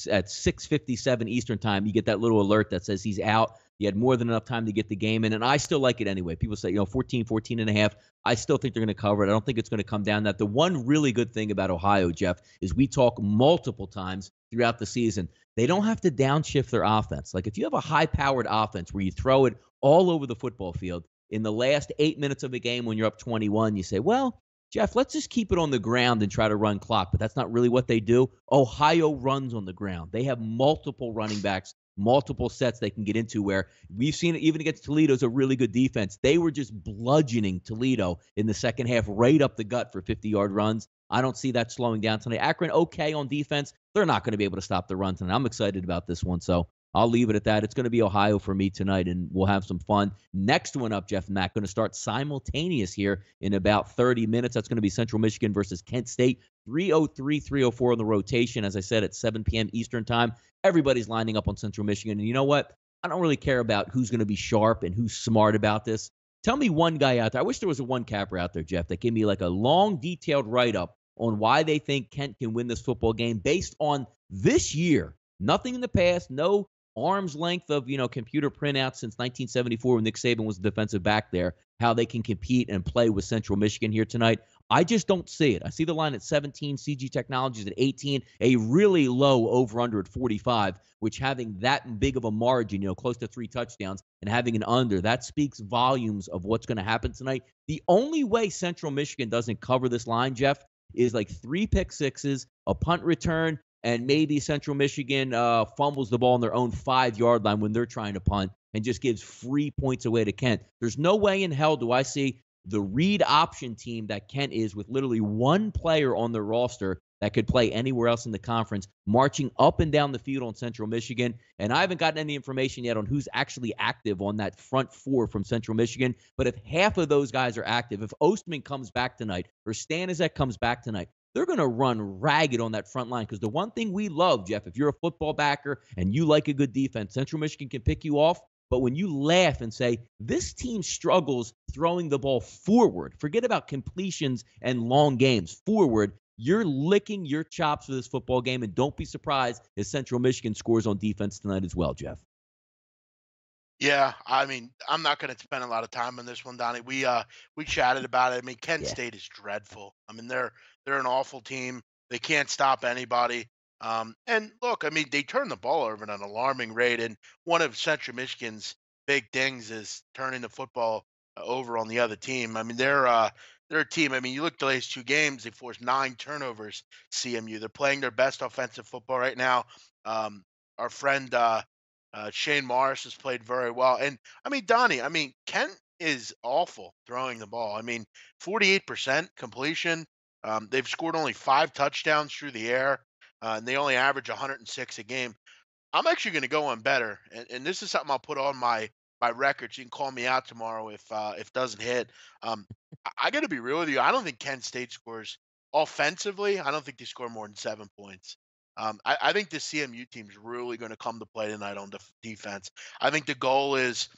at 6:57 Eastern time. You get that little alert that says he's out. You had more than enough time to get the game in, and I still like it anyway. People say, 14 and a half. I still think they're going to cover it. I don't think it's going to come down that. The one really good thing about Ohio, Jeff, is we talk multiple times throughout the season. They don't have to downshift their offense. Like if you have a high-powered offense where you throw it all over the football field, in the last 8 minutes of a game when you're up 21, you say, well, Jeff, let's just keep it on the ground and try to run clock. But that's not really what they do. Ohio runs on the ground. They have multiple running backs, multiple sets they can get into where we've seen it even against Toledo's a really good defense. They were just bludgeoning Toledo in the second half right up the gut for 50-yard runs. I don't see that slowing down tonight. Akron, okay on defense. They're not going to be able to stop the run tonight. I'm excited about this one, so I'll leave it at that. It's going to be Ohio for me tonight, and we'll have some fun. Next one up, Jeff and Matt, going to start simultaneous here in about 30 minutes. That's going to be Central Michigan versus Kent State. 3:03, 3:04 on the rotation, as I said, at 7 p.m. Eastern time. Everybody's lining up on Central Michigan, and you know what? I don't really care about who's going to be sharp and who's smart about this. Tell me one guy out there. I wish there was a one-capper out there, Jeff, that gave me like a long, detailed write-up on why they think Kent can win this football game based on this year. Nothing in the past, no arm's length of, computer printouts since 1974 when Nick Saban was the defensive back there, how they can compete and play with Central Michigan here tonight. I just don't see it. I see the line at 17, CG Technologies at 18, a really low over-under at 45, which having that big of a margin, close to 3 touchdowns, and having an under, that speaks volumes of what's going to happen tonight. The only way Central Michigan doesn't cover this line, Jeff, is like 3 pick sixes, a punt return, and maybe Central Michigan fumbles the ball on their own 5-yard line when they're trying to punt and just gives free points away to Kent. There's no way in hell do I see the read option team that Kent is with literally one player on their roster that could play anywhere else in the conference, marching up and down the field on Central Michigan. And I haven't gotten any information yet on who's actually active on that front 4 from Central Michigan. But if half of those guys are active, if Ostman comes back tonight or Stanizek comes back tonight, they're going to run ragged on that front line because the one thing we love, Jeff, if you're a football backer and you like a good defense, Central Michigan can pick you off. But when you laugh and say, this team struggles throwing the ball forward, forget about completions and long games, forward, you're licking your chops for this football game, and don't be surprised if Central Michigan scores on defense tonight as well, Jeff. Yeah, I mean, I'm not going to spend a lot of time on this one, Donnie. We chatted about it. I mean, Kent Yeah. State is dreadful. I mean, they're an awful team. They can't stop anybody. And look, I mean, they turn the ball over at an alarming rate. And one of Central Michigan's big things is turning the football over on the other team. I mean, they're a team. I mean, you look at the last 2 games, they forced 9 turnovers, CMU. They're playing their best offensive football right now. Um, our friend, Shane Morris has played very well. And, I mean, Donnie, I mean, Kent is awful throwing the ball. I mean, 48% completion. They've scored only 5 touchdowns through the air, and they only average 106 a game. I'm actually going to go on better, and this is something I'll put on my records. You can call me out tomorrow if it doesn't hit. I got to be real with you. I don't think Kent State scores offensively. I don't think they score more than 7 points. I think the CMU team's really going to come to play tonight on defense. I think the goal is,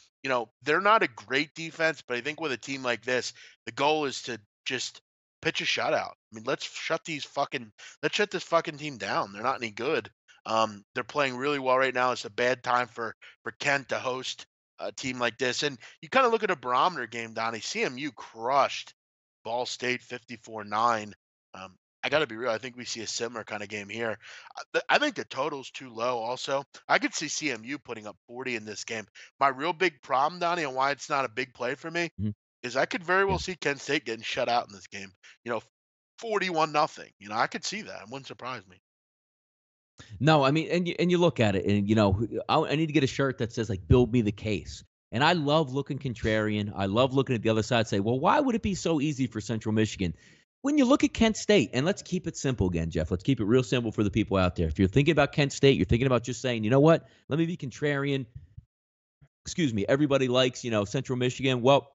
they're not a great defense, but I think with a team like this, the goal is to just pitch a shutout. I mean, let's shut this fucking team down. They're not any good. They're playing really well right now. It's a bad time for Kent to host a team like this. And you kind of look at a barometer game, Donnie. CMU crushed Ball State 54-9. I got to be real. I think we see a similar kind of game here. I think the total's too low also. I could see CMU putting up 40 in this game. My real big problem, Donnie, and why it's not a big play for me Mhm. is I could very Yeah. well see Kent State getting shut out in this game. 41-0. I could see that. It wouldn't surprise me. No, I mean, and you look at it, and I need to get a shirt that says like "Build me the case." And I love looking contrarian. I love looking at the other side. Say, well, why would it be so easy for Central Michigan? When you look at Kent State, and let's keep it simple again, Jeff. Let's keep it real simple for the people out there. If you're thinking about Kent State, you're thinking about just saying, you know what? Let me be contrarian. Excuse me. Everybody likes, Central Michigan. Well,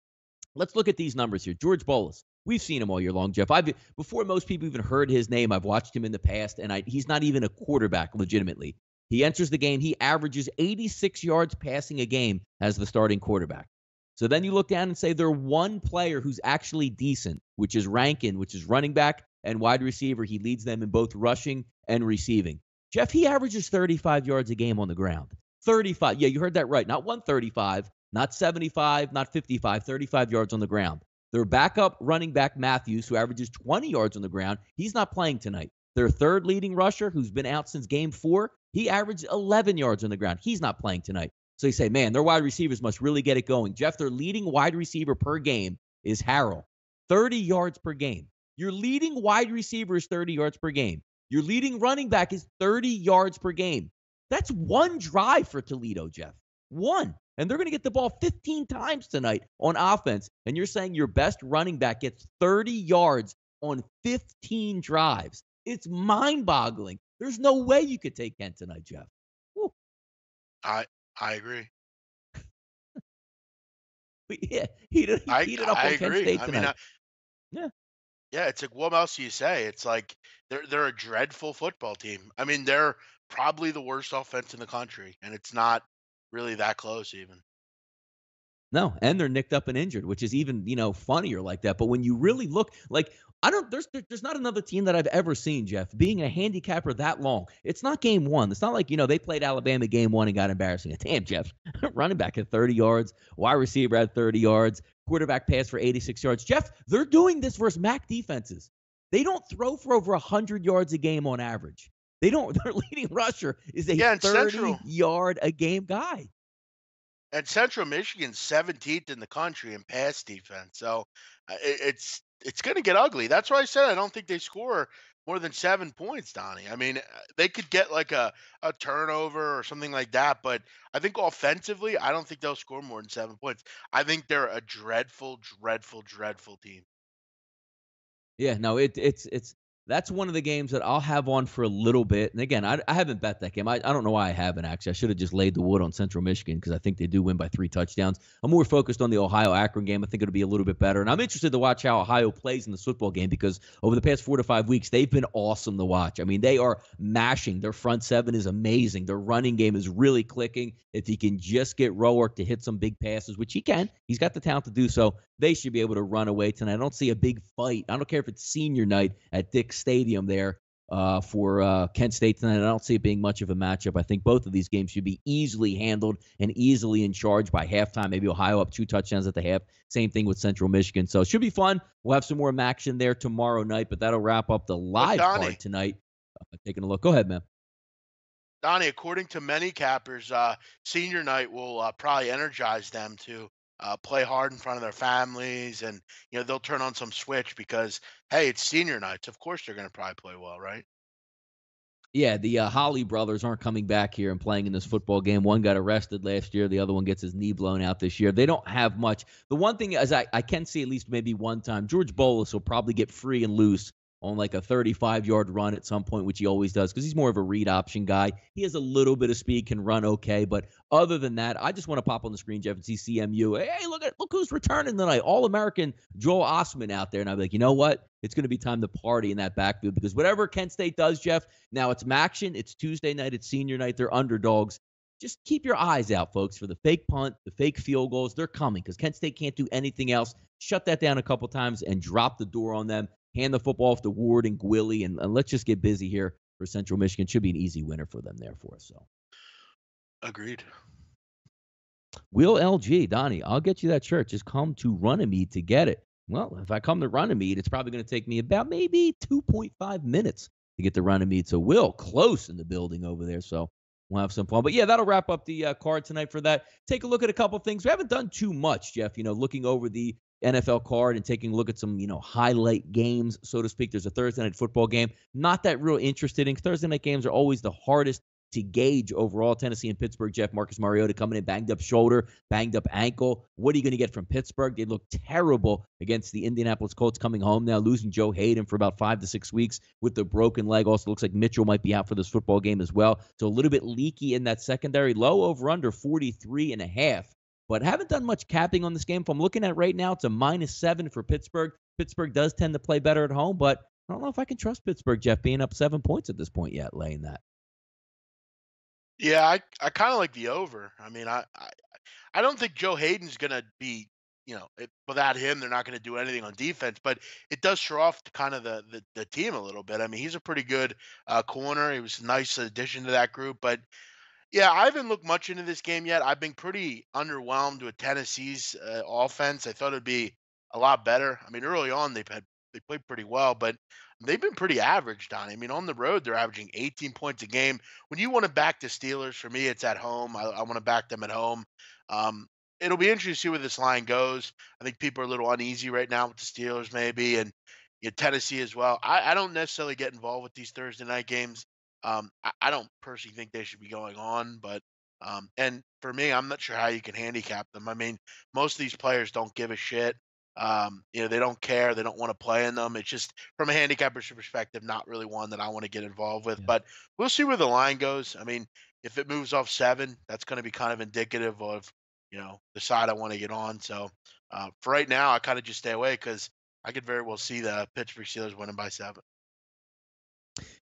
let's look at these numbers here. George Bolas. We've seen him all year long, Jeff. Before most people even heard his name, I've watched him in the past, and he's not even a quarterback legitimately. He enters the game. He averages 86 yards passing a game as the starting quarterback. So then you look down and say they're one player who's actually decent, which is Rankin, which is running back and wide receiver. He leads them in both rushing and receiving. Jeff, he averages 35 yards a game on the ground. 35. Yeah, you heard that right. Not 135, not 75, not 55, 35 yards on the ground. Their backup running back, Matthews, who averages 20 yards on the ground, he's not playing tonight. Their third leading rusher, who's been out since game 4, he averaged 11 yards on the ground. He's not playing tonight. So you say, man, their wide receivers must really get it going. Jeff, their leading wide receiver per game is Harrell, 30 yards per game. Your leading wide receiver is 30 yards per game. Your leading running back is 30 yards per game. That's one drive for Toledo, Jeff. One. And they're going to get the ball 15 times tonight on offense. And you're saying your best running back gets 30 yards on 15 drives. It's mind-boggling. There's no way you could take Kent tonight, Jeff. Woo. I agree. Yeah, heated up I on Kent agree. State I mean, tonight. Yeah. yeah, it's like, what else do you say? It's like they're a dreadful football team. I mean, they're probably the worst offense in the country, and it's not really that close even. No, and they're nicked up and injured, which is even, funnier like that. But when you really look, like, there's not another team that I've ever seen, Jeff, being a handicapper that long. It's not game 1. It's not like, they played Alabama game 1 and got embarrassing. Damn, Jeff, running back at 30 yards, wide receiver at 30 yards, quarterback pass for 86 yards. Jeff, they're doing this versus MAC defenses. They don't throw for over 100 yards a game on average. Their leading rusher is a 30-yard a game guy. And Central Michigan's 17th in the country in pass defense. So it's going to get ugly. That's why I said I don't think they score more than 7 points, Donnie. I mean, they could get like a turnover or something like that, but I think offensively, I don't think they'll score more than 7 points. I think they're a dreadful, dreadful, dreadful team. Yeah, no, it's that's one of the games that I'll have on for a little bit. And again, I haven't bet that game. I don't know why I haven't, actually. I should have just laid the wood on Central Michigan because I think they do win by 3 touchdowns. I'm more focused on the Ohio-Akron game. I think it'll be a little bit better. And I'm interested to watch how Ohio plays in this football game because over the past 4 to 5 weeks, they've been awesome to watch. I mean, they are mashing. Their front seven is amazing. Their running game is really clicking. If he can just get Roark to hit some big passes, which he can, he's got the talent to do so, they should be able to run away tonight. I don't see a big fight. I don't care if it's senior night at Dick's Stadium there for Kent State tonight. I don't see it being much of a matchup. I think both of these games should be easily handled and easily in charge by halftime. Maybe Ohio up 2 touchdowns at the half. Same thing with Central Michigan. So it should be fun. We'll have some more MACtion there tomorrow night, but that'll wrap up the live part tonight. Taking a look. Go ahead, man. Donnie, according to many cappers, senior night will probably energize them to play hard in front of their families, and they'll turn on some switch because hey, it's senior nights. Of course, they're going to probably play well, right? Yeah, the Holly brothers aren't coming back here and playing in this football game. One got arrested last year. The other one gets his knee blown out this year. They don't have much. The one thing is I can see at least maybe one time, George Bolus will probably get free and loose on like a 35-yard run at some point, which he always does because he's more of a read option guy. He has a little bit of speed, can run okay. But other than that, I just want to pop on the screen, Jeff, and see CMU. Hey, look who's returning tonight. All-American Joel Osman out there. And I'll be like, you know what? It's going to be time to party in that backfield because whatever Kent State does, Jeff, now it's MACtion. It's Tuesday night. It's senior night. They're underdogs. Just keep your eyes out, folks, for the fake punt, the fake field goals. They're coming because Kent State can't do anything else. Shut that down a couple times and drop the door on them. Hand the football off to Ward and Gwilly, and let's just get busy here for Central Michigan. Should be an easy winner for them there for us. So, agreed. Will LG, Donnie, I'll get you that shirt. Just come to Runnymede to get it. Well, if I come to Runnymede, it's probably going to take me about maybe 2.5 minutes to get to Runnymede. So, Will, close in the building over there. So, we'll have some fun. But, yeah, that'll wrap up the card tonight for that. Take a look at a couple things. We haven't done too much, Jeff, looking over the NFL card and taking a look at some, highlight games, so to speak. There's a Thursday night football game. Not that real interested in. Thursday night games are always the hardest to gauge overall. Tennessee and Pittsburgh, Jeff, Marcus Mariota coming in, banged up shoulder, banged up ankle. What are you going to get from Pittsburgh? They look terrible against the Indianapolis Colts coming home now, losing Joe Hayden for about 5 to 6 weeks with the broken leg. Also looks like Mitchell might be out for this football game as well. So a little bit leaky in that secondary. Low over under 43.5. But haven't done much capping on this game. If I'm looking at it right now, it's a -7 for Pittsburgh. Pittsburgh does tend to play better at home, but I don't know if I can trust Pittsburgh, Jeff, being up 7 points at this point yet, laying that. Yeah, I kind of like the over. I mean, I don't think Joe Hayden's gonna be, without him, they're not gonna do anything on defense. But it does show off kind of the team a little bit. I mean, he's a pretty good corner. He was a nice addition to that group. But yeah, I haven't looked much into this game yet. I've been pretty underwhelmed with Tennessee's offense. I thought it'd be a lot better. I mean, early on they played pretty well, but they've been pretty average, Donnie. I mean, on the road they're averaging 18 points a game. When you want to back the Steelers, for me, it's at home. I want to back them at home. Um, it'll be interesting to see where this line goes. I think people are a little uneasy right now with the Steelers, maybe, and Tennessee as well. I don't necessarily get involved with these Thursday night games. I don't personally think they should be going on, but and for me, I'm not sure how you can handicap them. I mean, most of these players don't give a shit. They don't care. They don't want to play in them. It's just from a handicapper's perspective, not really one that I want to get involved with. Yeah. But we'll see where the line goes. I mean, if it moves off 7, that's going to be kind of indicative of the side I want to get on. So for right now, I kind of just stay away because I could very well see the Pittsburgh Steelers winning by 7.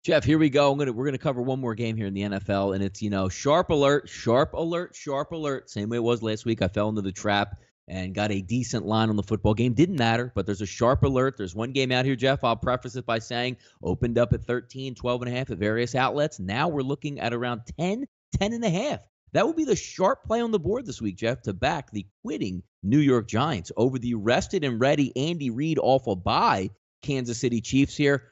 Jeff, here we go. We're gonna cover one more game here in the NFL, and it's sharp alert, sharp alert, sharp alert. Same way it was last week. I fell into the trap and got a decent line on the football game. Didn't matter, but there's a sharp alert. There's one game out here, Jeff. I'll preface it by saying opened up at 13, 12.5 at various outlets. Now we're looking at around 10, 10.5. That would be the sharp play on the board this week, Jeff, to back the quitting New York Giants over the rested and ready Andy Reid off a bye Kansas City Chiefs here.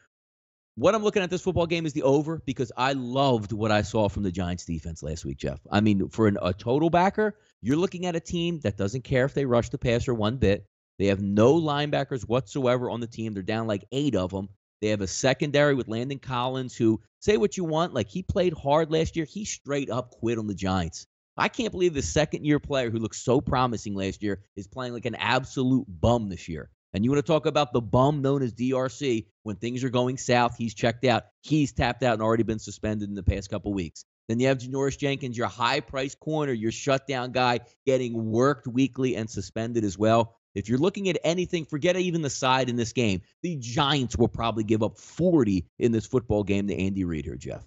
What I'm looking at this football game is the over because I loved what I saw from the Giants defense last week, Jeff. I mean, for a total backer, you're looking at a team that doesn't care if they rush the passer one bit. They have no linebackers whatsoever on the team. They're down like 8 of them. They have a secondary with Landon Collins who, say what you want, like he played hard last year. He straight up quit on the Giants. I can't believe the second-year player who looked so promising last year is playing like an absolute bum this year. And you want to talk about the bum known as DRC, when things are going south, he's checked out. He's tapped out and already been suspended in the past couple weeks. Then you have Janoris Jenkins, your high-priced corner, your shutdown guy, getting worked weekly and suspended as well. If you're looking at anything, forget even the side in this game. The Giants will probably give up 40 in this football game to Andy Reid here, Jeff.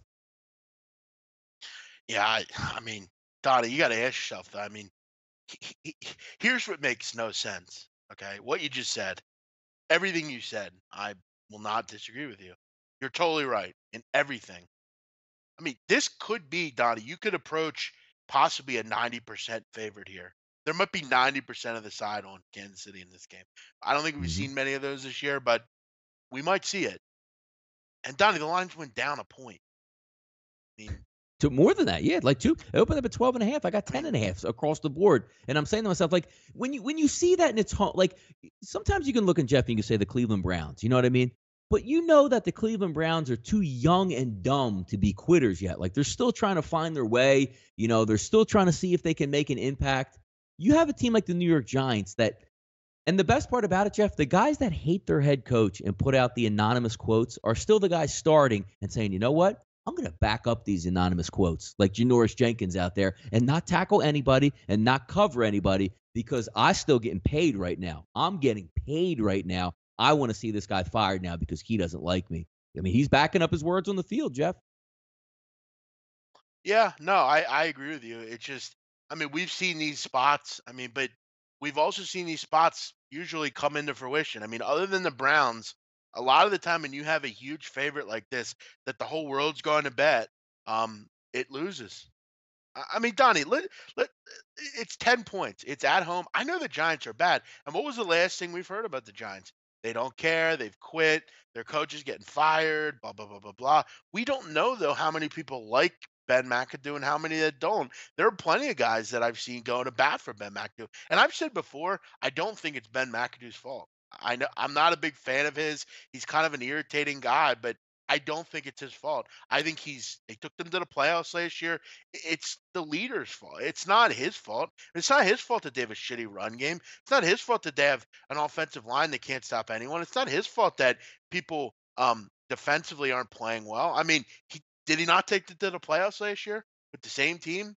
Yeah, I mean, Donnie, you got to ask yourself, though. I mean, here's what makes no sense. Okay, what you just said, everything you said, I will not disagree with you. You're totally right in everything. I mean, this could be, Donnie, you could approach possibly a 90% favorite here. There might be 90% of the side on Kansas City in this game. I don't think we've seen many of those this year, but we might see it. And Donnie, the lines went down a point. I mean, To more than that, yeah, like two. I opened up at 12.5. I got 10.5 across the board, and I'm saying to myself, like, when you see that and it's like sometimes you can look in Jeff and you can say the Cleveland Browns, you know what I mean? But you know that the Cleveland Browns are too young and dumb to be quitters yet. Like they're still trying to find their way. You know, they're still trying to see if they can make an impact. You have a team like the New York Giants that, and the best part about it, Jeff, the guys that hate their head coach and put out the anonymous quotes are still the guys starting and saying, you know what? I'm going to back up these anonymous quotes like Janoris Jenkins out there and not tackle anybody and not cover anybody because I still getting paid right now. I'm getting paid right now. I want to see this guy fired now because he doesn't like me. I mean, he's backing up his words on the field, Jeff. Yeah, no, I agree with you. It's just, I mean, we've seen these spots. I mean, but we've also seen these spots usually come into fruition. I mean, other than the Browns, a lot of the time when you have a huge favorite like this that the whole world's going to bet, it loses. I mean, Donnie, it's 10 points. It's at home. I know the Giants are bad. And what was the last thing we've heard about the Giants? They don't care. They've quit. Their coach is getting fired, blah, blah, blah, blah, blah. We don't know, though, how many people like Ben McAdoo and how many that don't. There are plenty of guys that I've seen going to bat for Ben McAdoo. And I've said before, I don't think it's Ben McAdoo's fault. I know I'm not a big fan of his. He's kind of an irritating guy, but I don't think it's his fault. I think they took them to the playoffs last year. It's the leader's fault. It's not his fault. It's not his fault that they have a shitty run game. It's not his fault that they have an offensive line that can't stop anyone. It's not his fault that people defensively aren't playing well. I mean, did he not take them to the playoffs last year with the same team?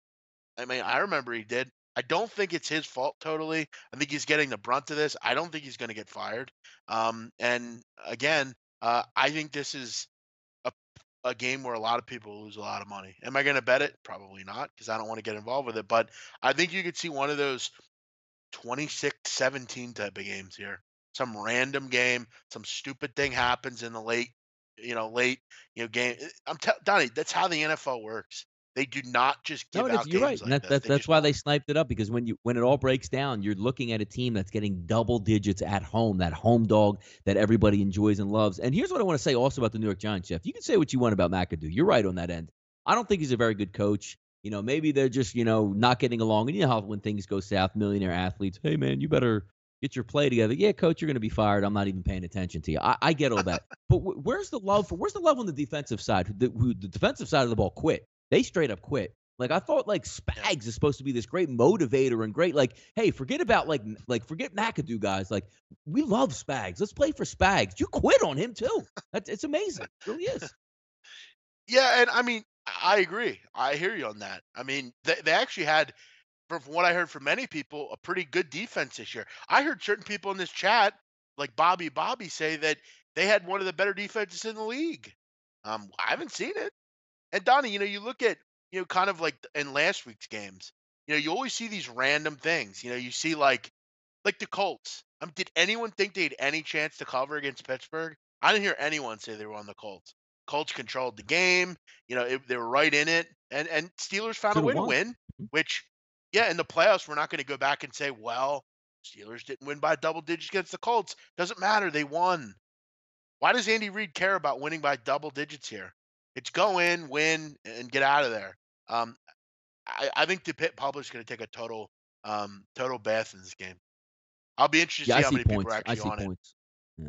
I mean, I remember he did. I don't think it's his fault totally. I think he's getting the brunt of this. I don't think he's going to get fired. And again, I think this is a game where a lot of people lose a lot of money. Am I going to bet it? Probably not because I don't want to get involved with it. But I think you could see one of those 26-17 type of games here. Some random game, some stupid thing happens in the late game. Donnie, that's how the NFL works. They do not just give out you're right. games like this. That's why they sniped it up because when it all breaks down, you're looking at a team that's getting double digits at home, that home dog that everybody enjoys and loves. And here's what I want to say also about the New York Giants, Jeff. You can say what you want about McAdoo. You're right on that end. I don't think he's a very good coach. You know, maybe they're just, not getting along. And you know how when things go south, millionaire athletes, hey, man, you better get your play together. Yeah, coach, you're going to be fired. I'm not even paying attention to you. I get all that. But where's the love on the defensive side? The defensive side of the ball quit. They straight up quit. Like I thought, like Spags is supposed to be this great motivator and great, like, hey, forget about forget McAdoo guys. Like we love Spags. Let's play for Spags. You quit on him too. It's amazing. It really is. Yeah, and I mean, I agree. I hear you on that. I mean, they actually had, from what I heard from many people, a pretty good defense this year. I heard certain people in this chat, like Bobby, say that they had one of the better defenses in the league. I haven't seen it. And Donnie, you look at, kind of like in last week's games, you always see these random things. You see like the Colts. Did anyone think they had any chance to cover against Pittsburgh? I didn't hear anyone say they were on the Colts. Colts controlled the game. They were right in it, and Steelers found a way to win. Which, yeah, in the playoffs, we're not going to go back and say, well, Steelers didn't win by double digits against the Colts. Doesn't matter. They won. Why does Andy Reid care about winning by double digits here? It's go in, win, and get out of there. I think the Pitt public is going to take a total bath in this game. I'll be interested to see how many people are actually on it. Yeah.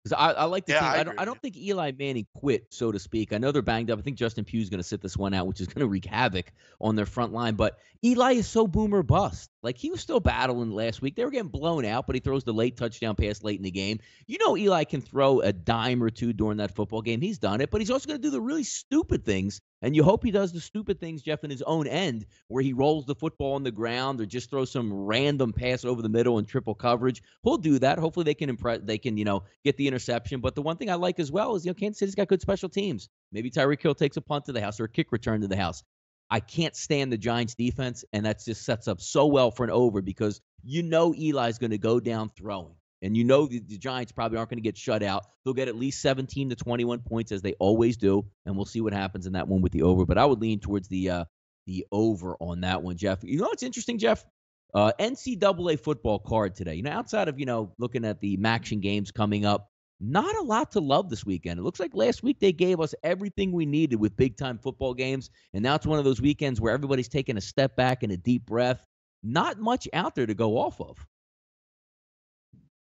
Because I like the team. I don't you. think Eli Manning quit, so to speak. I know they're banged up. I think Justin Pugh's going to sit this one out, which is going to wreak havoc on their front line. But Eli is so boomer bust. Like, he was still battling last week. They were getting blown out, but he throws the late touchdown pass late in the game. Eli can throw a dime or two during that football game. He's done it, but he's also going to do the really stupid things. And you hope he does the stupid things, Jeff, in his own end, where he rolls the football on the ground or just throws some random pass over the middle in triple coverage. He'll do that. Hopefully they can get the interception. But the one thing I like as well is, Kansas City's got good special teams. Maybe Tyreek Hill takes a punt to the house or a kick return to the house. I can't stand the Giants defense, and that just sets up so well for an over because Eli's going to go down throwing. And the Giants probably aren't going to get shut out. They'll get at least 17 to 21 points as they always do, and we'll see what happens in that one with the over. But I would lean towards the over on that one, Jeff. You know what's interesting, Jeff? NCAA football card today. Outside of, looking at the MACtion games coming up, not a lot to love this weekend. It looks like last week they gave us everything we needed with big-time football games, and now it's one of those weekends where everybody's taking a step back and a deep breath. Not much out there to go off of.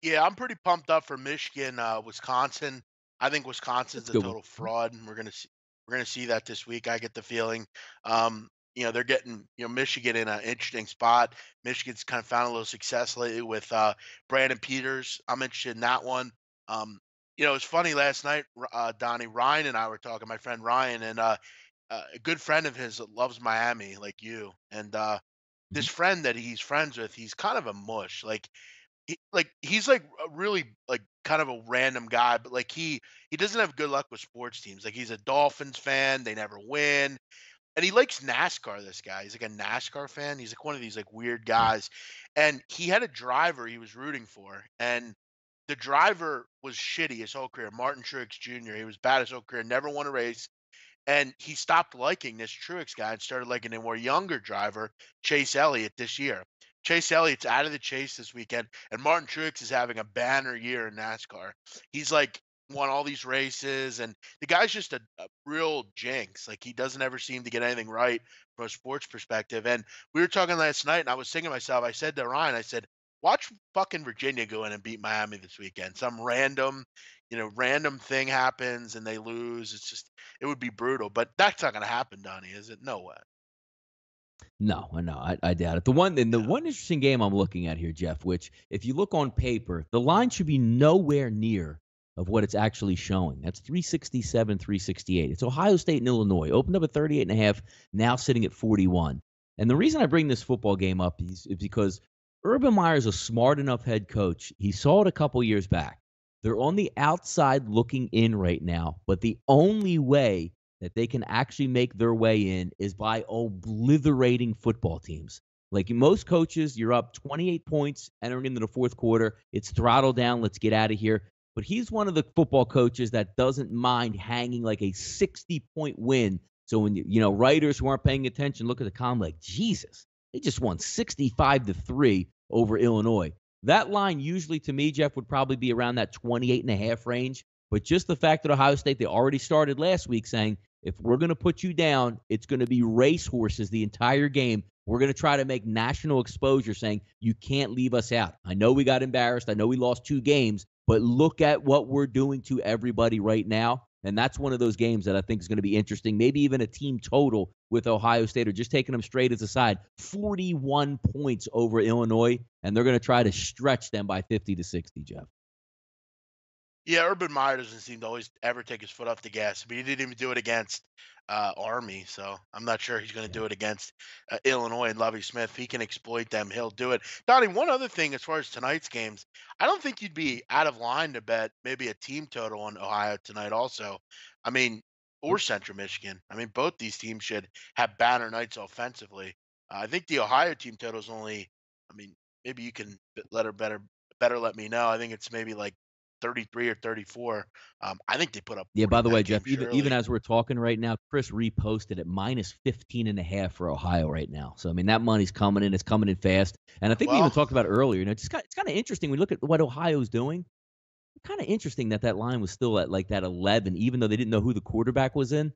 Yeah, I'm pretty pumped up for Michigan, Wisconsin. I think Wisconsin's That's a a good one. total fraud, and we're gonna see that this week. I get the feeling. They're getting Michigan in an interesting spot. Michigan's kind of found a little success lately with Brandon Peters. I'm interested in that one. It's funny last night. Donnie Ryan and I were talking. My friend Ryan and a good friend of his that loves Miami, like you, and this Mhm. friend that he's friends with, he's kind of a mush. He's like a really like kind of a random guy, but like he doesn't have good luck with sports teams. Like he's a Dolphins fan, they never win. And he likes NASCAR, this guy. He's like a NASCAR fan. He's like one of these like weird guys. And he had a driver he was rooting for. And the driver was shitty his whole career. Martin Truex Jr. He was bad his whole career, never won a race. And he stopped liking this Truex guy and started liking a more younger driver, Chase Elliott, this year. Chase Elliott's out of the chase this weekend, and Martin Truex is having a banner year in NASCAR. He's like won all these races, and the guy's just a real jinx. Like he doesn't ever seem to get anything right from a sports perspective. And we were talking last night, and I was thinking to myself, I said to Ryan, I said, watch fucking Virginia go in and beat Miami this weekend. Some random thing happens and they lose. It would be brutal, but that's not going to happen, Donnie, is it? No way. No, I know. I doubt it. The Yeah. one interesting game I'm looking at here, Jeff, which if you look on paper, the line should be nowhere near of what it's actually showing. That's 367, 368. It's Ohio State and Illinois. Opened up at 38.5, now sitting at 41. And the reason I bring this football game up is because Urban Meyer's a smart enough head coach. He saw it a couple years back. They're on the outside looking in right now, but the only way that they can actually make their way in is by obliterating football teams. Like most coaches, you're up 28 points entering into the fourth quarter. It's throttle down. Let's get out of here. But he's one of the football coaches that doesn't mind hanging like a 60-point win. So when writers who aren't paying attention look at the column like, Jesus, they just won 65-3 over Illinois. That line usually to me, Jeff, would probably be around that 28.5 range. But just the fact that Ohio State, they already started last week saying, if we're going to put you down, it's going to be racehorses the entire game. We're going to try to make national exposure saying you can't leave us out. I know we got embarrassed. I know we lost 2 games, but look at what we're doing to everybody right now. And that's one of those games that I think is going to be interesting. Maybe even a team total with Ohio State or just taking them straight as a side. 41 points over Illinois, and they're going to try to stretch them by 50-60, Jeff. Yeah, Urban Meyer doesn't seem to always ever take his foot off the gas. But he didn't even do it against Army, so I'm not sure he's going to do it against Illinois and Lovie Smith. If he can exploit them, he'll do it. Donnie, one other thing as far as tonight's games, I don't think you'd be out of line to bet maybe a team total on Ohio tonight also. I mean, or Central Michigan. I mean, both these teams should have banner nights offensively. I think the Ohio team total is only, I mean, maybe you can better let me know. I think it's maybe like 33 or 34. I think they put up Yeah, 40 by in the way, that Jeff, game even surely. as we're talking right now, Chris reposted at minus 15.5 for Ohio right now. So, I mean, that money's coming in. It's coming in fast. And I think we even Well, talked about it earlier. It's kind of interesting when you look at what Ohio's doing. Kind of interesting that line was still at like that 11, even though they didn't know who the quarterback was in.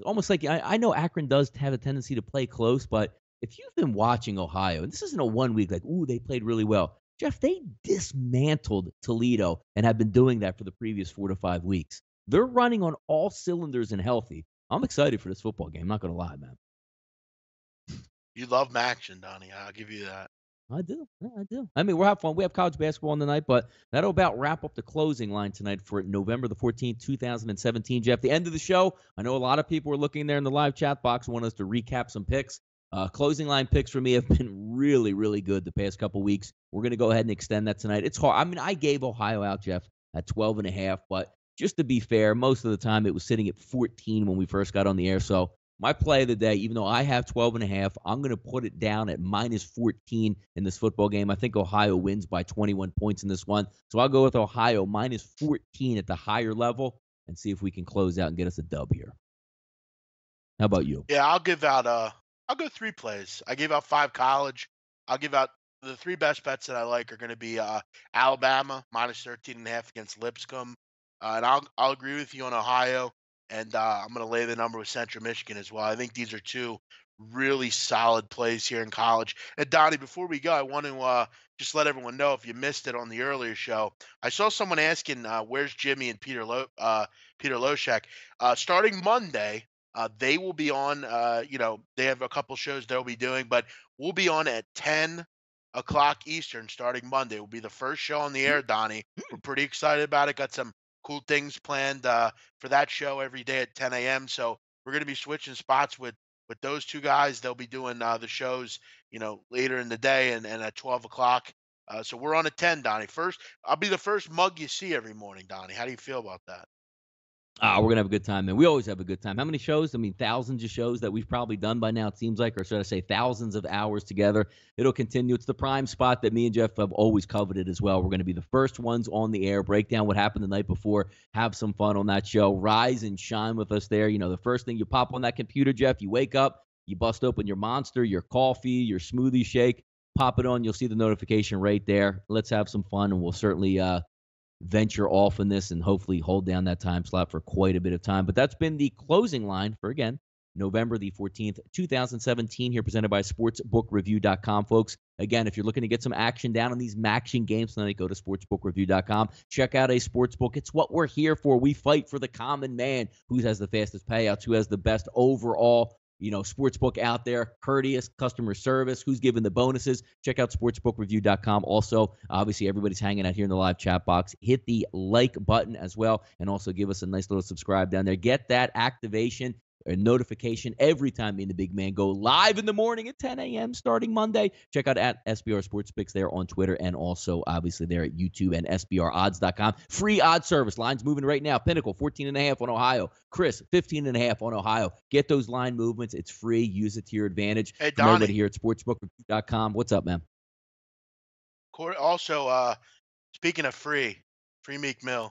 Almost like I know Akron does have a tendency to play close, but if you've been watching Ohio, and this isn't a 1 week like, ooh, they played really well. Jeff, they dismantled Toledo and have been doing that for the previous 4 to 5 weeks. They're running on all cylinders and healthy. I'm excited for this football game. Not going to lie, man. you love MACtion, Donnie. I'll give you that. I do. Yeah, I do. I mean, we're having fun. We have college basketball on tonight, but that'll about wrap up the closing line tonight for November the 14th, 2017. Jeff, the end of the show. I know a lot of people are looking there in the live chat box and want us to recap some picks. Closing line picks for me have been really, really good the past couple weeks. We're going to go ahead and extend that tonight. It's hard. I mean, I gave Ohio out, Jeff, at 12.5, but just to be fair, most of the time it was sitting at 14 when we first got on the air. So my play of the day, even though I have 12.5, I'm going to put it down at minus 14 in this football game. I think Ohio wins by 21 points in this one. So I'll go with Ohio minus 14 at the higher level and see if we can close out and get us a dub here. How about you? Yeah, I'll go 3 plays. I gave out 5 college. I'll give out the 3 best bets that I like are going to be Alabama minus 13.5 against Lipscomb. And I'll agree with you on Ohio, and I'm going to lay the number with Central Michigan as well. I think these are two really solid plays here in college. And Donnie, before we go, I want to just let everyone know if you missed it on the earlier show, I saw someone asking where's Jimmy and Peter Loshak. Starting Monday, they will be on. They have a couple shows they'll be doing, but we'll be on at 10 o'clock Eastern starting Monday. Will be the first show on the air, Donnie. We're pretty excited about it. Got some cool things planned for that show every day at 10 a.m. So we're going to be switching spots with those two guys. They'll be doing the shows, later in the day and at 12 o'clock. So we're on at 10, Donnie. First, I'll be the first mug you see every morning, Donnie. How do you feel about that? We're gonna have a good time, man. We always have a good time. How many shows? I mean, thousands of shows that we've probably done by now, it seems like, or should I say thousands of hours together. It'll continue. It's the prime spot that me and Jeff have always coveted as well. We're going to be the first ones on the air, break down what happened the night before, have some fun on that show, rise and shine with us there. The first thing you pop on that computer, Jeff, you wake up, you bust open your Monster, your coffee, your smoothie shake, pop it on. You'll see the notification right there. Let's have some fun, and we'll certainly venture off in this and hopefully hold down that time slot for quite a bit of time. But that's been the closing line for, again, November the 14th, 2017, here presented by sportsbookreview.com, folks. Again, if you're looking to get some action down on these MACtion games tonight, go to sportsbookreview.com. Check out a sportsbook. It's what we're here for. We fight for the common man who has the fastest payouts, who has the best overall sportsbook out there, courteous customer service, who's giving the bonuses. Check out sportsbookreview.com. Also, obviously, everybody's hanging out here in the live chat box. Hit the like button as well, and also give us a nice little subscribe down there. Get that activation or notification every time me and the big man go live in the morning at 10 a.m. starting Monday. Check out at SBR Sports Picks there on Twitter, and also obviously there at YouTube and SBRodds.com. Free odds service. Lines moving right now. Pinnacle 14.5 on Ohio. Chris 15.5 on Ohio. Get those line movements. It's free. Use it to your advantage. Hey, From everybody Donnie. here at sportsbookreview.com. What's up, man? Also, speaking of free Meek Mill.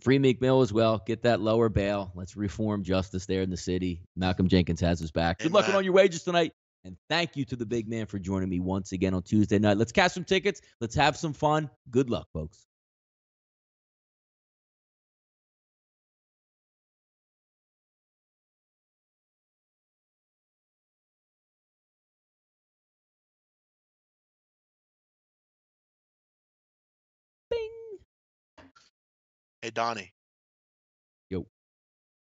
Free Meek Mill as well. Get that lower bail. Let's reform justice there in the city. Malcolm Jenkins has his back. Good luck on all your wagers tonight. And thank you to the big man for joining me once again on Tuesday night. Let's cash some tickets. Let's have some fun. Good luck, folks. Bing. Hey, Donnie.